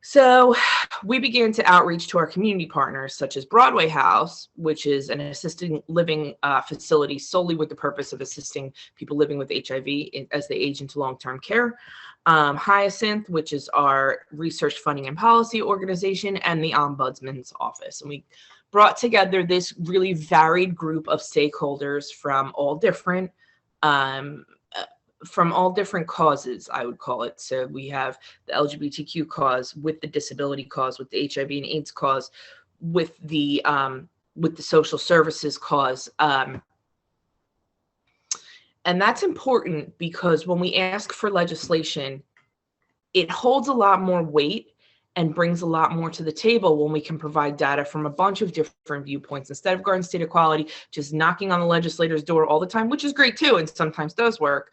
So we began to outreach to our community partners, such as Broadway House, which is an assisted living facility solely with the purpose of assisting people living with HIV as they age into long-term care. Hyacinth, which is our research funding and policy organization, and the Ombudsman's office. And we brought together this really varied group of stakeholders from all different causes, I would call it. So we have the LGBTQ cause, with the disability cause, with the HIV and AIDS cause, with the social services cause. And that's important because when we ask for legislation, it holds a lot more weight and brings a lot more to the table when we can provide data from a bunch of different viewpoints, instead of Garden State Equality just knocking on the legislator's door all the time, which is great too, and sometimes does work.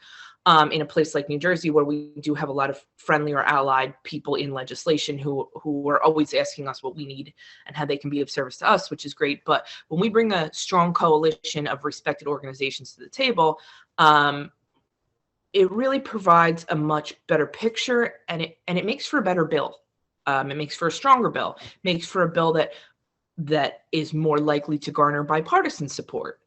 In a place like New Jersey, where we do have a lot of friendly or allied people in legislation who are always asking us what we need and how they can be of service to us, which is great. But when we bring a strong coalition of respected organizations to the table, it really provides a much better picture, and it makes for a better bill. It makes for a stronger bill. It makes for a bill that is more likely to garner bipartisan support.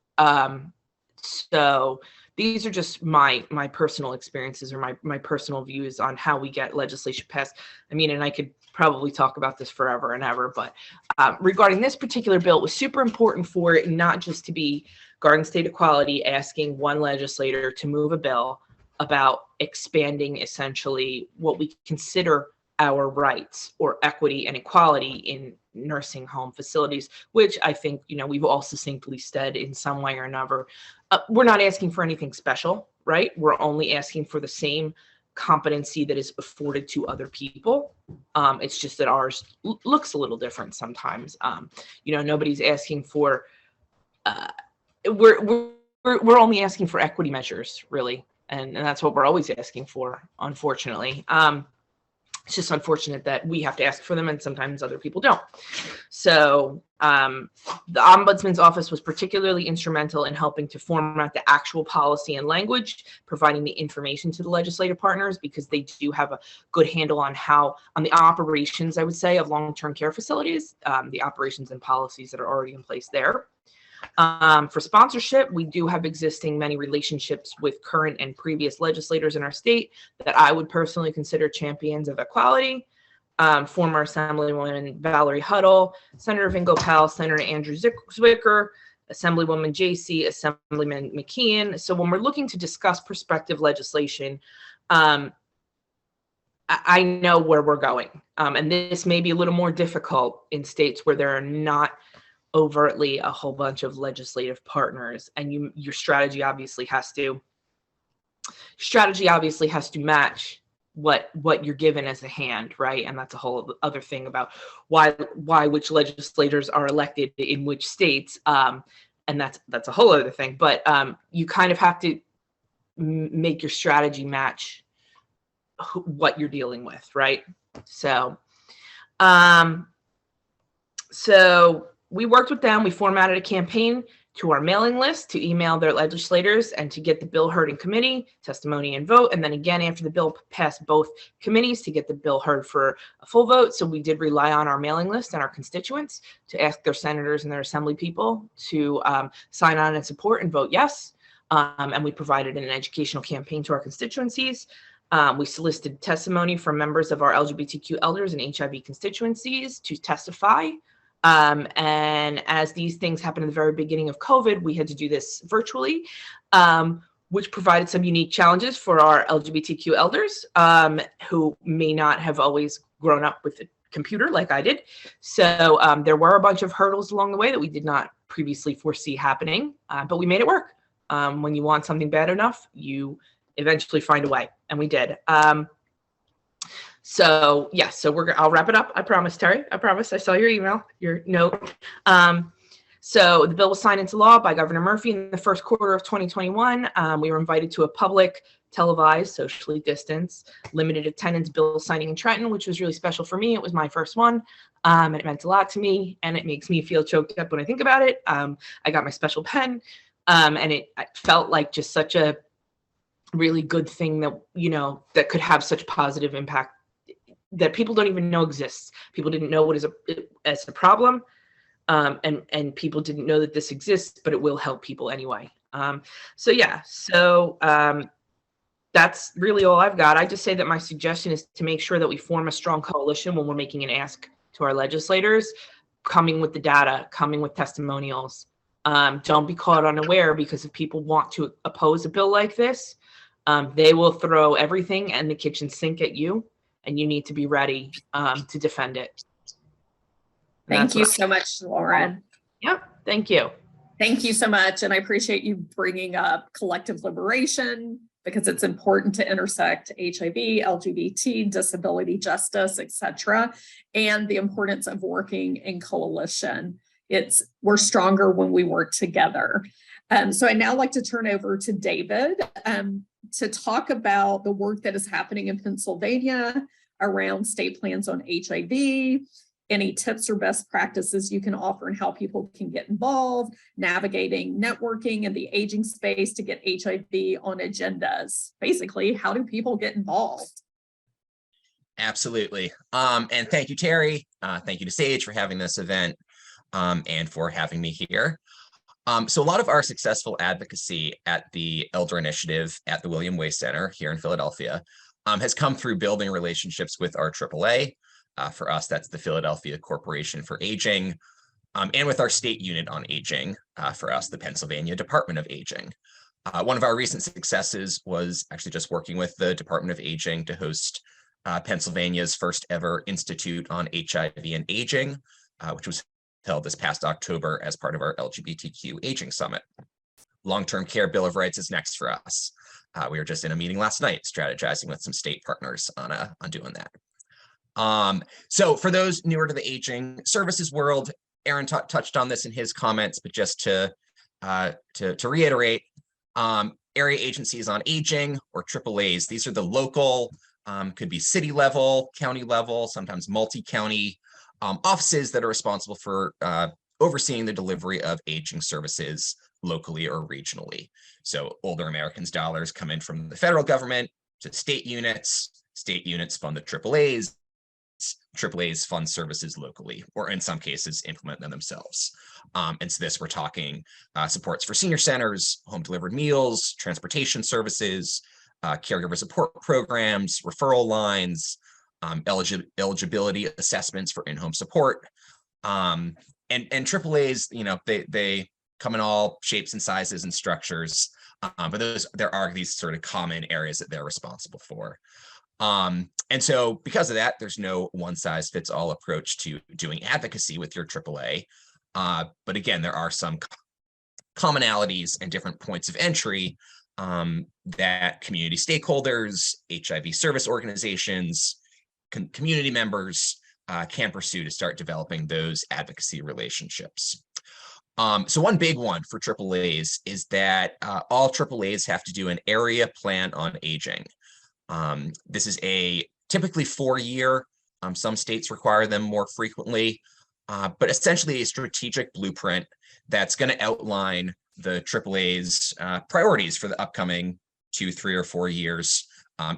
So these are just my personal experiences or my personal views on how we get legislation passed. I mean, and I could probably talk about this forever and ever, but regarding this particular bill, it was super important for it not just to be Garden State Equality asking one legislator to move a bill about expanding essentially what we consider our rights or equity and equality in nursing home facilities, which I think, we've all succinctly said in some way or another. We're not asking for anything special, right? We're only asking for the same competency that is afforded to other people. It's just that ours looks a little different sometimes. Nobody's asking for, we're only asking for equity measures, really. And that's what we're always asking for, unfortunately. It's just unfortunate that we have to ask for them and sometimes other people don't. So the Ombudsman's Office was particularly instrumental in helping to format the actual policy and language, providing the information to the legislative partners, because they do have a good handle on the operations, I would say, of long-term care facilities, the operations and policies that are already in place there. For sponsorship, we do have existing many relationships with current and previous legislators in our state that I would personally consider champions of equality. Former Assemblywoman Valerie Huddle, Senator Vingo Powell, Senator Andrew Zwicker, Assemblywoman JC, Assemblyman McKeon. So when we're looking to discuss prospective legislation, I know where we're going. And this may be a little more difficult in states where there are not overtly a whole bunch of legislative partners, and your strategy obviously has to match what you're given as a hand, right? And that's a whole other thing about why which legislators are elected in which states, and that's a whole other thing. But you kind of have to make your strategy match what you're dealing with, right? So we worked with them. We formatted a campaign to our mailing list to email their legislators and to get the bill heard in committee, testimony and vote. And then again, after the bill passed both committees, to get the bill heard for a full vote. So we did rely on our mailing list and our constituents to ask their senators and their assembly people to sign on and support and vote yes. And we provided an educational campaign to our constituencies. We solicited testimony from members of our LGBTQ elders and HIV constituencies to testify. And as these things happened in the very beginning of COVID, we had to do this virtually, which provided some unique challenges for our LGBTQ elders who may not have always grown up with a computer like I did. So there were a bunch of hurdles along the way that we did not previously foresee happening, but we made it work. When you want something bad enough, you eventually find a way, and we did. So yeah, I'll wrap it up. I promise, Terry. I promise. I saw your email, your note. So the bill was signed into law by Governor Murphy in the first quarter of 2021. We were invited to a public, televised, socially distanced, limited attendance bill signing in Trenton, which was really special for me. It was my first one, and it meant a lot to me, and it makes me feel choked up when I think about it. I got my special pen, and it felt like just such a really good thing that, that could have such positive impact that people don't even know exists. People didn't know what is a problem, and people didn't know that this exists, but it will help people anyway. So that's really all I've got. I just say that my suggestion is to make sure that we form a strong coalition when we're making an ask to our legislators, coming with the data, coming with testimonials. Don't be caught unaware, because if people want to oppose a bill like this, they will throw everything and the kitchen sink at you. And you need to be ready to defend it. Thank you so much, Lauren. Yep, thank you. Thank you so much. And I appreciate you bringing up collective liberation, because it's important to intersect HIV, LGBT, disability justice, etc., and the importance of working in coalition. We're stronger when we work together. So I'd now like to turn over to David to talk about the work that is happening in Pennsylvania around state plans on HIV, any tips or best practices you can offer and how people can get involved, navigating networking in the aging space to get HIV on agendas. Basically, how do people get involved? Absolutely. And thank you, Terry. Thank you to Sage for having this event and for having me here. So a lot of our successful advocacy at the Elder Initiative at the William Way Center here in Philadelphia has come through building relationships with our AAA. For us, that's the Philadelphia Corporation for Aging, and with our state unit on aging, for us, the Pennsylvania Department of Aging. One of our recent successes was actually just working with the Department of Aging to host Pennsylvania's first ever Institute on HIV and Aging, which was held this past October as part of our LGBTQ Aging Summit. Long-term care Bill of Rights is next for us. We were just in a meeting last night strategizing with some state partners on doing that. So for those newer to the aging services world, Aaron touched on this in his comments, but just to reiterate, Area agencies on aging, or AAAs. These are the local, could be city level, county level, sometimes multi-county offices that are responsible for overseeing the delivery of aging services locally or regionally. So older Americans dollars come in from the federal government to state units fund the AAAs, AAAs fund services locally, or in some cases implement them themselves. And so we're talking supports for senior centers, home delivered meals, transportation services, caregiver support programs, referral lines, eligibility assessments for in-home support. And AAAs, they come in all shapes and sizes and structures, but there are these sort of common areas that they're responsible for. And so because of that, there's no one size fits all approach to doing advocacy with your AAA. But again, there are some commonalities and different points of entry that community stakeholders, HIV service organizations, community members can pursue to start developing those advocacy relationships. So one big one for AAAs is that all AAAs have to do an area plan on aging. This is a typically 4-year, some states require them more frequently, but essentially a strategic blueprint that's going to outline the AAA's priorities for the upcoming 2, 3, or 4 years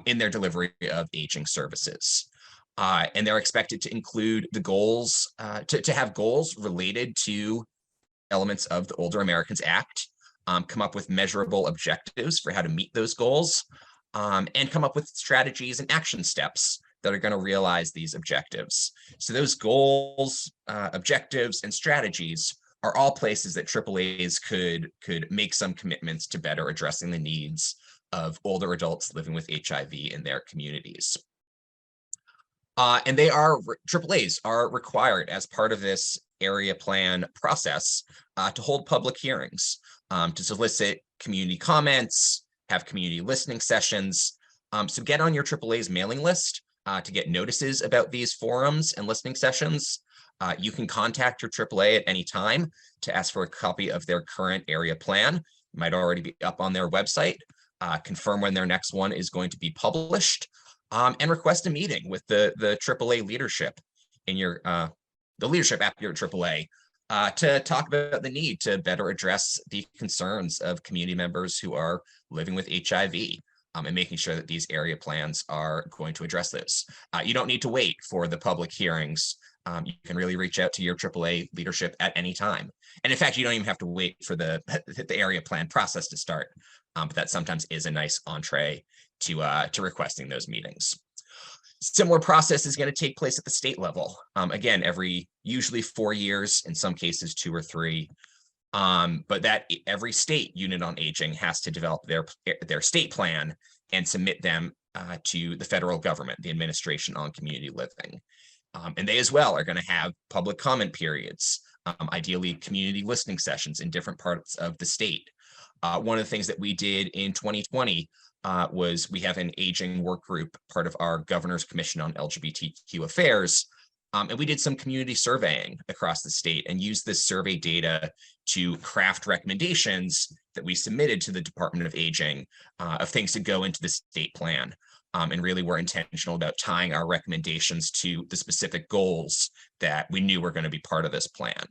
in their delivery of aging services. And they're expected to include the goals, to have goals related to elements of the Older Americans Act, come up with measurable objectives for how to meet those goals, and come up with strategies and action steps that are going to realize these objectives. So those goals, objectives, and strategies are all places that AAAs could make some commitments to better addressing the needs of older adults living with HIV in their communities. And AAAs are required as part of this area plan process to hold public hearings, to solicit community comments, have community listening sessions. So get on your AAA's mailing list to get notices about these forums and listening sessions. You can contact your AAA at any time to ask for a copy of their current area plan. It might already be up on their website. Confirm when their next one is going to be published, and request a meeting with the AAA leadership in your the leadership at your AAA to talk about the need to better address the concerns of community members who are living with HIV, and making sure that these area plans are going to address those. You don't need to wait for the public hearings. You can really reach out to your AAA leadership at any time. And in fact, you don't even have to wait for the area plan process to start, but that sometimes is a nice entree to requesting those meetings. Similar process is going to take place at the state level. Again, usually 4 years, in some cases 2 or 3. But that every state unit on aging has to develop their state plan and submit them to the federal government, the Administration on Community Living. And they as well are going to have public comment periods, ideally community listening sessions in different parts of the state. One of the things that we did in 2020 was we have an aging work group, part of our Governor's Commission on LGBTQ Affairs. And we did some community surveying across the state and used this survey data to craft recommendations that we submitted to the Department of Aging of things to go into the state plan. And really were intentional about tying our recommendations to the specific goals that we knew were going to be part of this plan.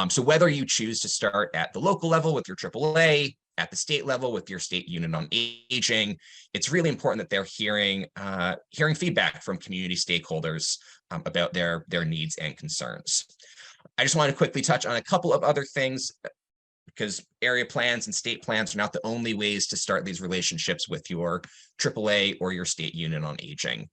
So whether you choose to start at the local level with your AAA, at the state level with your state unit on aging, it's really important that they're hearing feedback from community stakeholders about their needs and concerns. I just want to quickly touch on a couple of other things, because area plans and state plans are not the only ways to start these relationships with your AAA or your state unit on aging.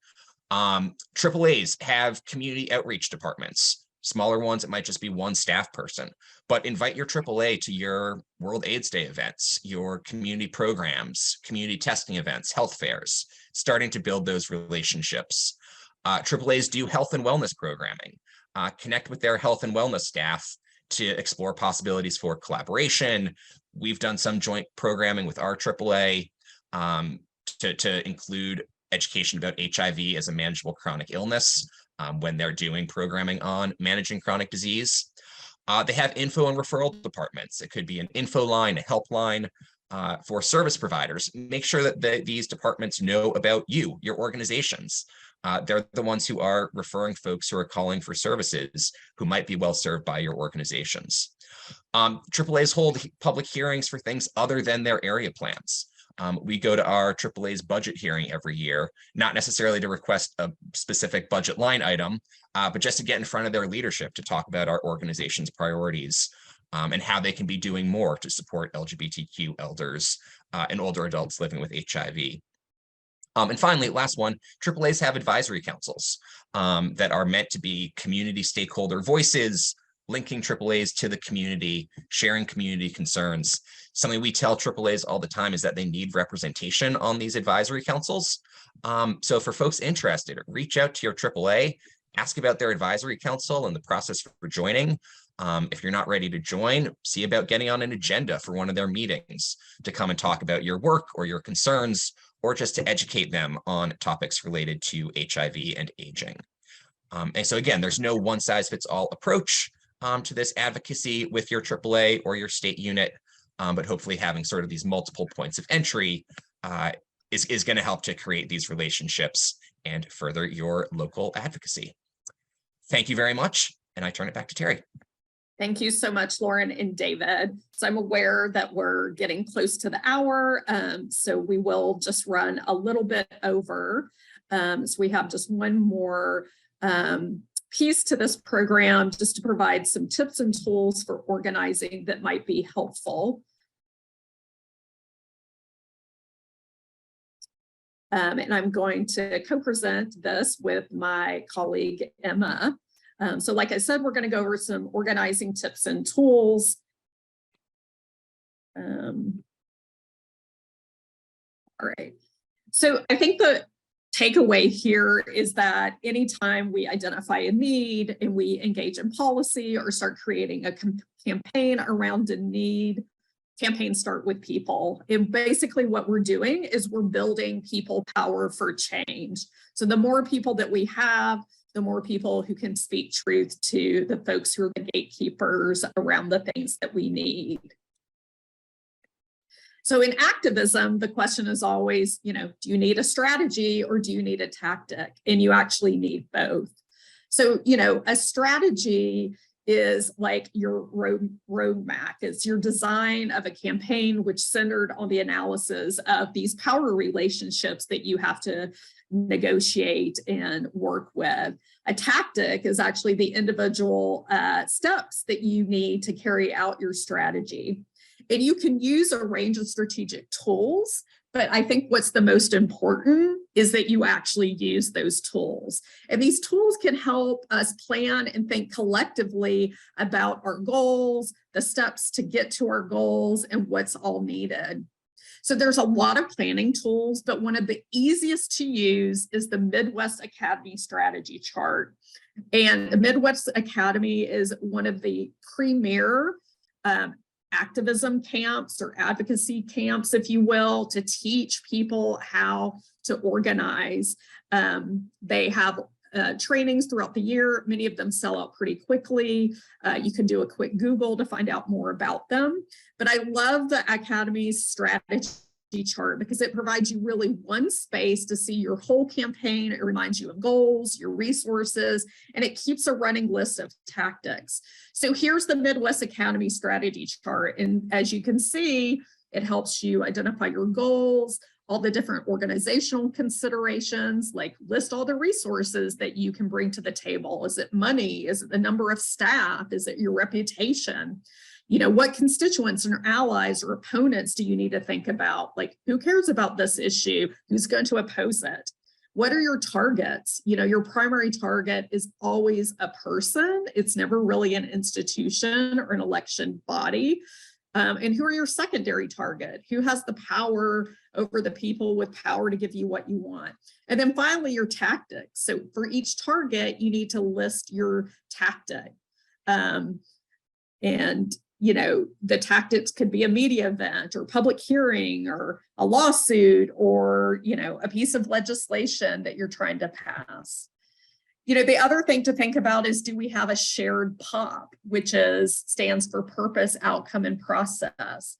AAAs have community outreach departments. Smaller ones, it might just be one staff person, but invite your AAA to your World AIDS Day events, your community programs, community testing events, health fairs, starting to build those relationships. AAAs do health and wellness programming. Connect with their health and wellness staff to explore possibilities for collaboration. We've done some joint programming with our AAA to include education about HIV as a manageable chronic illness when they're doing programming on managing chronic disease. They have info and referral departments. It could be an info line, a helpline, for service providers, make sure that these departments know about you, your organizations. They're the ones who are referring folks who are calling for services who might be well served by your organizations. AAAs hold public hearings for things other than their area plans. We go to our AAA's budget hearing every year, not necessarily to request a specific budget line item, but just to get in front of their leadership to talk about our organization's priorities and how they can be doing more to support LGBTQ elders and older adults living with HIV. And finally, last one, AAAs have advisory councils that are meant to be community stakeholder voices, linking AAAs to the community, sharing community concerns. Something we tell AAAs all the time is that they need representation on these advisory councils. So for folks interested, reach out to your AAA, ask about their advisory council and the process for joining. If you're not ready to join, see about getting on an agenda for one of their meetings to come and talk about your work or your concerns, or just to educate them on topics related to HIV and aging. And so again, there's no one size fits all approach to this advocacy with your AAA or your state unit, but hopefully having sort of these multiple points of entry is going to help to create these relationships and further your local advocacy. Thank you very much, and I turn it back to Terry. Thank you so much, Lauren and David. So I'm aware that we're getting close to the hour, so we will just run a little bit over. So we have just one more piece to this program, just to provide some tips and tools for organizing that might be helpful. And I'm going to co-present this with my colleague, Emma. So like I said, we're going to go over some organizing tips and tools. All right. So I think the takeaway here is that anytime we identify a need and we engage in policy or start creating a campaign around a need, campaigns start with people. And basically what we're doing is we're building people power for change. So the more people that we have, the more people who can speak truth to the folks who are the gatekeepers around the things that we need. So in activism, the question is always, do you need a strategy or do you need a tactic? And you actually need both. So, a strategy is like your roadmap. It's your design of a campaign which centered on the analysis of these power relationships that you have to negotiate and work with. A tactic is actually the individual steps that you need to carry out your strategy. And you can use a range of strategic tools, but I think what's the most important is that you actually use those tools. And these tools can help us plan and think collectively about our goals, the steps to get to our goals, and what's all needed. So there's a lot of planning tools, but one of the easiest to use is the Midwest Academy strategy chart. And the Midwest Academy is one of the premier activism camps or advocacy camps, if you will, to teach people how to organize. They have trainings throughout the year. Many of them sell out pretty quickly. You can do a quick Google to find out more about them. But I love the Academy's strategy chart because it provides you really one space to see your whole campaign. It reminds you of goals, your resources, and it keeps a running list of tactics. So here's the Midwest Academy strategy chart. And as you can see, it helps you identify your goals, all the different organizational considerations, like list all the resources that you can bring to the table. Is it money? Is it the number of staff? Is it your reputation? What constituents or allies or opponents do you need to think about? Like, who cares about this issue? Who's going to oppose it? What are your targets? Your primary target is always a person. It's never really an institution or an election body. And who are your secondary target? Who has the power over the people with power to give you what you want? And then finally, your tactics. So for each target, you need to list your tactic. The tactics could be a media event or public hearing or a lawsuit or, a piece of legislation that you're trying to pass. The other thing to think about is, do we have a shared POP, which stands for purpose, outcome, and process?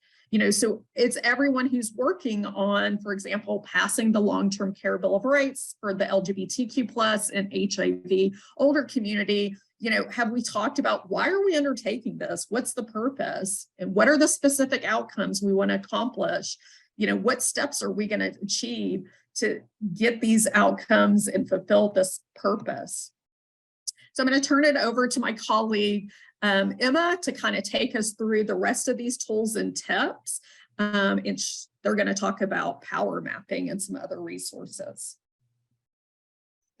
So it's everyone who's working on, for example, passing the long-term care bill of rights for the LGBTQ plus and HIV older community. Have we talked about why are we undertaking this? What's the purpose? And what are the specific outcomes we want to accomplish? What steps are we going to achieve to get these outcomes and fulfill this purpose? So I'm going to turn it over to my colleague, Emma, to kind of take us through the rest of these tools and tips. And they're going to talk about power mapping and some other resources.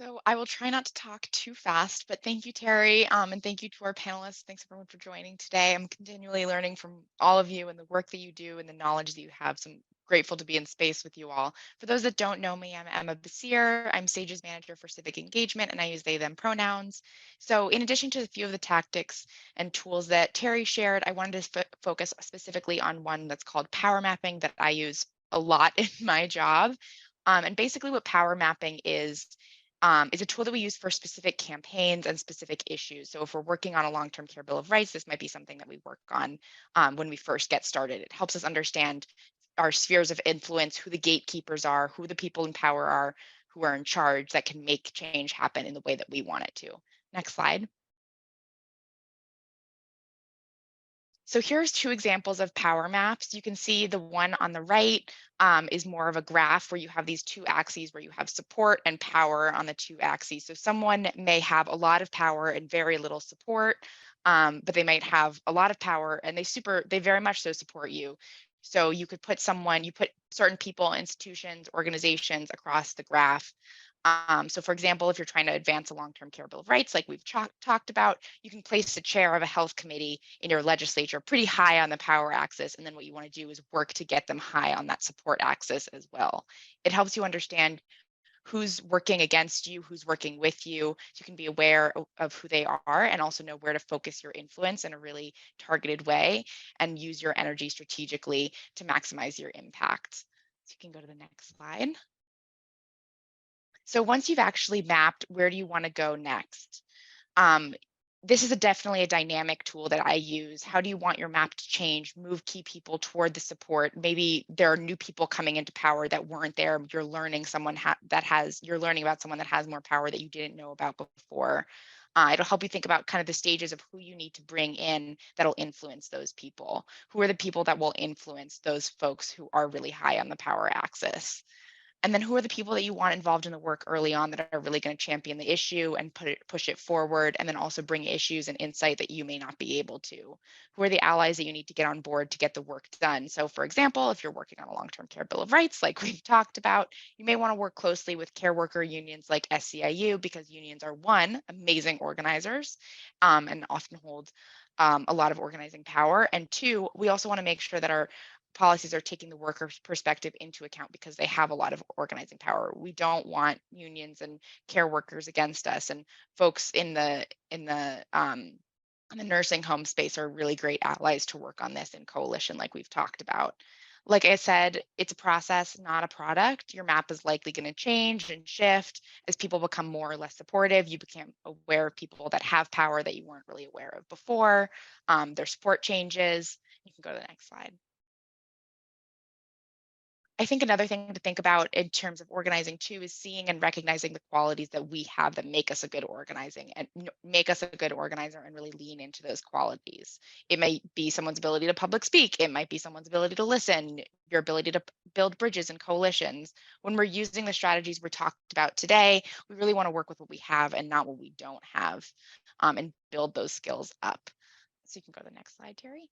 So I will try not to talk too fast, but thank you, Terry, and thank you to our panelists. Thanks everyone for joining today. I'm continually learning from all of you and the work that you do and the knowledge that you have. So I'm grateful to be in space with you all. For those that don't know me, I'm Emma Basir. I'm SAGE's manager for civic engagement, and I use they, them pronouns. So in addition to a few of the tactics and tools that Terry shared, I wanted to focus specifically on one that's called power mapping that I use a lot in my job. And basically what power mapping is a tool that we use for specific campaigns and specific issues. So if we're working on a long-term care bill of rights, this might be something that we work on when we first get started. It helps us understand our spheres of influence, who the gatekeepers are, who the people in power are, who are in charge that can make change happen in the way that we want it to. Next slide. So here's two examples of power maps. You can see the one on the right is more of a graph where you have these two axes where you have support and power on the two axes. So someone may have a lot of power and very little support, but they might have a lot of power and they very much so support you. So you could put you put certain people, institutions, organizations across the graph. So for example, if you're trying to advance a long-term care bill of rights, like we've talked about, you can place the chair of a health committee in your legislature pretty high on the power axis. And then what you want to do is work to get them high on that support axis as well. It helps you understand who's working against you, who's working with you. So you can be aware of who they are and also know where to focus your influence in a really targeted way and use your energy strategically to maximize your impact. So you can go to the next slide. So once you've actually mapped, where do you want to go next? This is definitely a dynamic tool that I use. How do you want your map to change, move key people toward the support? Maybe there are new people coming into power that weren't there. You're learning you're learning about someone that has more power that you didn't know about before. It'll help you think about kind of the stages of who you need to bring in that'll influence those people. Who are the people that will influence those folks who are really high on the power axis? And then who are the people that you want involved in the work early on that are really going to champion the issue and push it forward, and then also bring issues and insight that you may not be able to? Who are the allies that you need to get on board to get the work done? So for example, if you're working on a long-term care bill of rights, like we've talked about, you may want to work closely with care worker unions like SCIU, because unions are one, amazing organizers and often hold a lot of organizing power. And two, we also want to make sure that our policies are taking the worker's perspective into account because they have a lot of organizing power. We don't want unions and care workers against us, and folks in the nursing home space are really great allies to work on this in coalition like we've talked about. Like I said, it's a process, not a product. Your map is likely going to change and shift as people become more or less supportive. You become aware of people that have power that you weren't really aware of before. Their support changes. You can go to the next slide. I think another thing to think about in terms of organizing too is seeing and recognizing the qualities that we have that make us a good organizer and really lean into those qualities. It might be someone's ability to public speak. It might be someone's ability to listen, your ability to build bridges and coalitions. When we're using the strategies we're talked about today, we really want to work with what we have and not what we don't have, and build those skills up. So you can go to the next slide, Terry.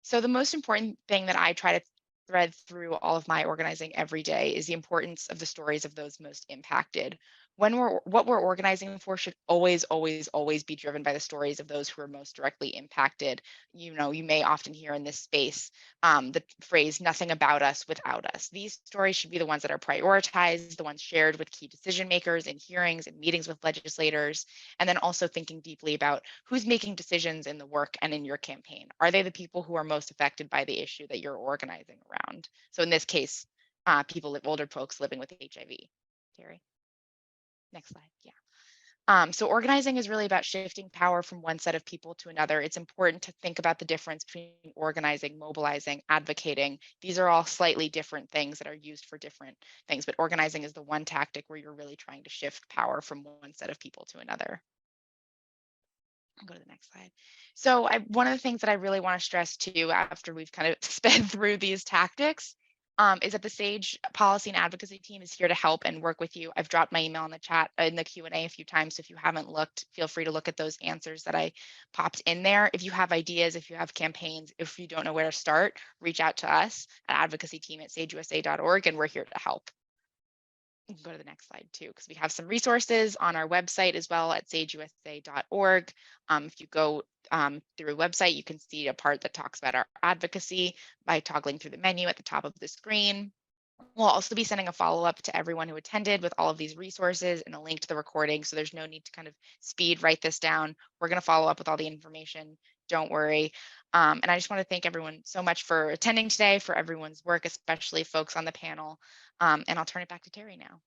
So the most important thing that I try to thread through all of my organizing every day is the importance of the stories of those most impacted. What we're organizing for should always, always, always be driven by the stories of those who are most directly impacted. You may often hear in this space the phrase, nothing about us without us. These stories should be the ones that are prioritized, the ones shared with key decision makers in hearings and meetings with legislators, and then also thinking deeply about who's making decisions in the work and in your campaign. Are they the people who are most affected by the issue that you're organizing around? So in this case, older folks living with HIV. Terry. Next slide, yeah. So organizing is really about shifting power from one set of people to another. It's important to think about the difference between organizing, mobilizing, advocating. These are all slightly different things that are used for different things, but organizing is the one tactic where you're really trying to shift power from one set of people to another. I'll go to the next slide. So one of the things that I really want to stress too, after we've kind of sped through these tactics, is that the SAGE policy and advocacy team is here to help and work with you. I've dropped my email in the chat, in the Q&A a few times. So if you haven't looked, feel free to look at those answers that I popped in there. If you have ideas, if you have campaigns, if you don't know where to start, reach out to us at advocacyteam@sageusa.org, and we're here to help. You can go to the next slide too, because we have some resources on our website as well at sageusa.org. If you go through a website, you can see a part that talks about our advocacy by toggling through the menu at the top of the screen. We'll also be sending a follow-up to everyone who attended with all of these resources and a link to the recording. So there's no need to kind of write this down. We're going to follow up with all the information. Don't worry. And I just want to thank everyone so much for attending today, for everyone's work, especially folks on the panel. And I'll turn it back to Terry now.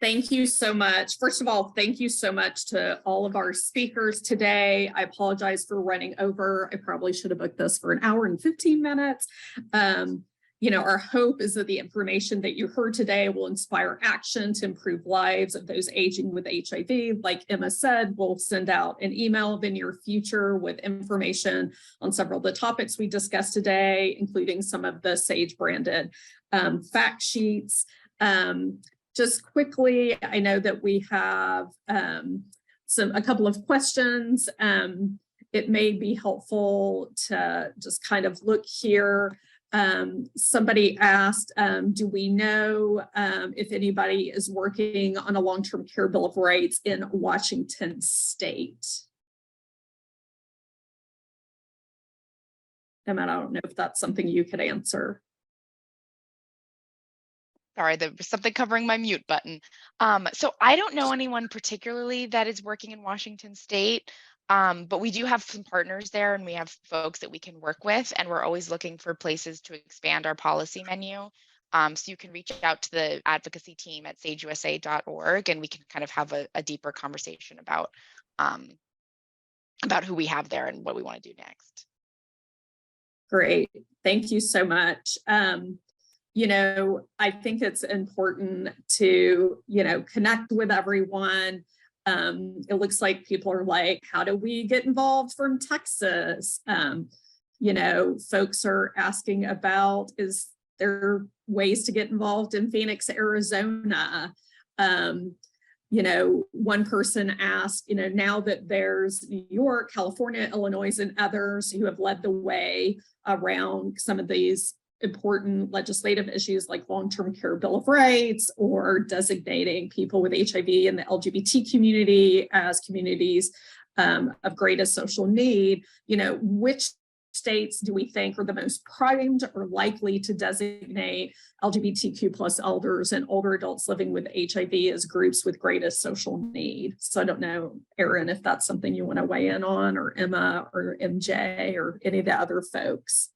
Thank you so much. First of all, thank you so much to all of our speakers today. I apologize for running over. I probably should have booked this for an hour and 15 minutes. Our hope is that the information that you heard today will inspire action to improve lives of those aging with HIV. Like Emma said, we'll send out an email in the near future with information on several of the topics we discussed today, including some of the SAGE branded fact sheets. Just quickly, I know that we have a couple of questions. It may be helpful to just kind of look here. Somebody asked, do we know if anybody is working on a long-term care bill of rights in Washington State? Emma, I don't know if that's something you could answer. Sorry, there was something covering my mute button. So I don't know anyone particularly that is working in Washington State. But we do have some partners there, and we have folks that we can work with, and we're always looking for places to expand our policy menu. So you can reach out to the advocacy team at sageusa.org, and we can kind of have a deeper conversation about who we have there and what we want to do next. Great, thank you so much. I think it's important to, connect with everyone. It looks like people are like, how do we get involved from Texas? Folks are asking about, is there ways to get involved in Phoenix, Arizona? One person asked, now that there's New York, California, Illinois, and others who have led the way around some of these important legislative issues like long-term care bill of rights or designating people with HIV and the LGBT community as communities of greatest social need, which states do we think are the most primed or likely to designate LGBTQ plus elders and older adults living with HIV as groups with greatest social need? So I don't know, Erin, if that's something you want to weigh in on, or Emma or MJ or any of the other folks.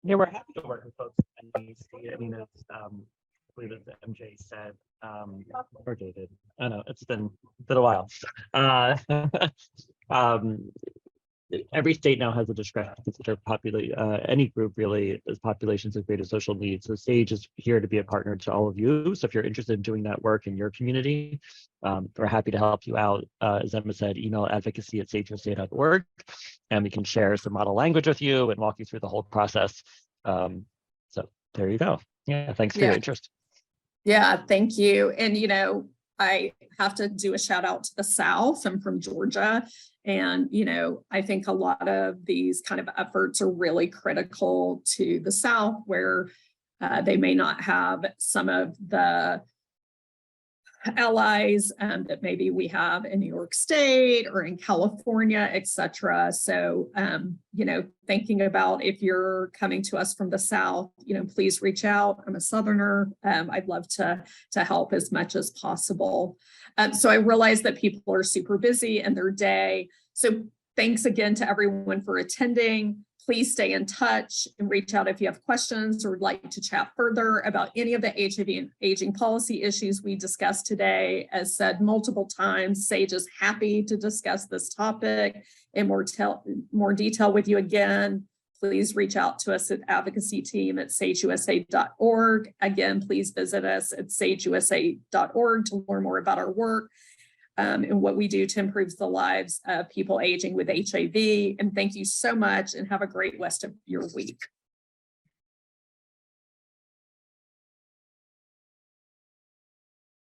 Yeah, we're happy to work with folks in DC. I mean, it's, I believe as MJ said, or David, I don't know, it's been a while. Every state now has a discretion to consider any group really as populations of greatest social needs. So SAGE is here to be a partner to all of you. So if you're interested in doing that work in your community, we're happy to help you out. As Emma said, email advocacy@sageusa.org, and we can share some model language with you and walk you through the whole process. So there you go. Yeah, thanks for your interest. Yeah, thank you. And, I have to do a shout out to the South. I'm from Georgia. And, I think a lot of these kind of efforts are really critical to the South, where they may not have some of the allies that maybe we have in New York State or in California, et cetera. So, thinking about if you're coming to us from the South, please reach out. I'm a Southerner. I'd love to help as much as possible. So I realize that people are super busy in their day. So thanks again to everyone for attending. Please stay in touch and reach out if you have questions or would like to chat further about any of the HIV and aging policy issues we discussed today. As said multiple times, SAGE is happy to discuss this topic in more detail with you again. Please reach out to us at advocacyteam@sageusa.org. Again, please visit us at sageusa.org to learn more about our work and what we do to improve the lives of people aging with HIV. And thank you so much and have a great rest of your week.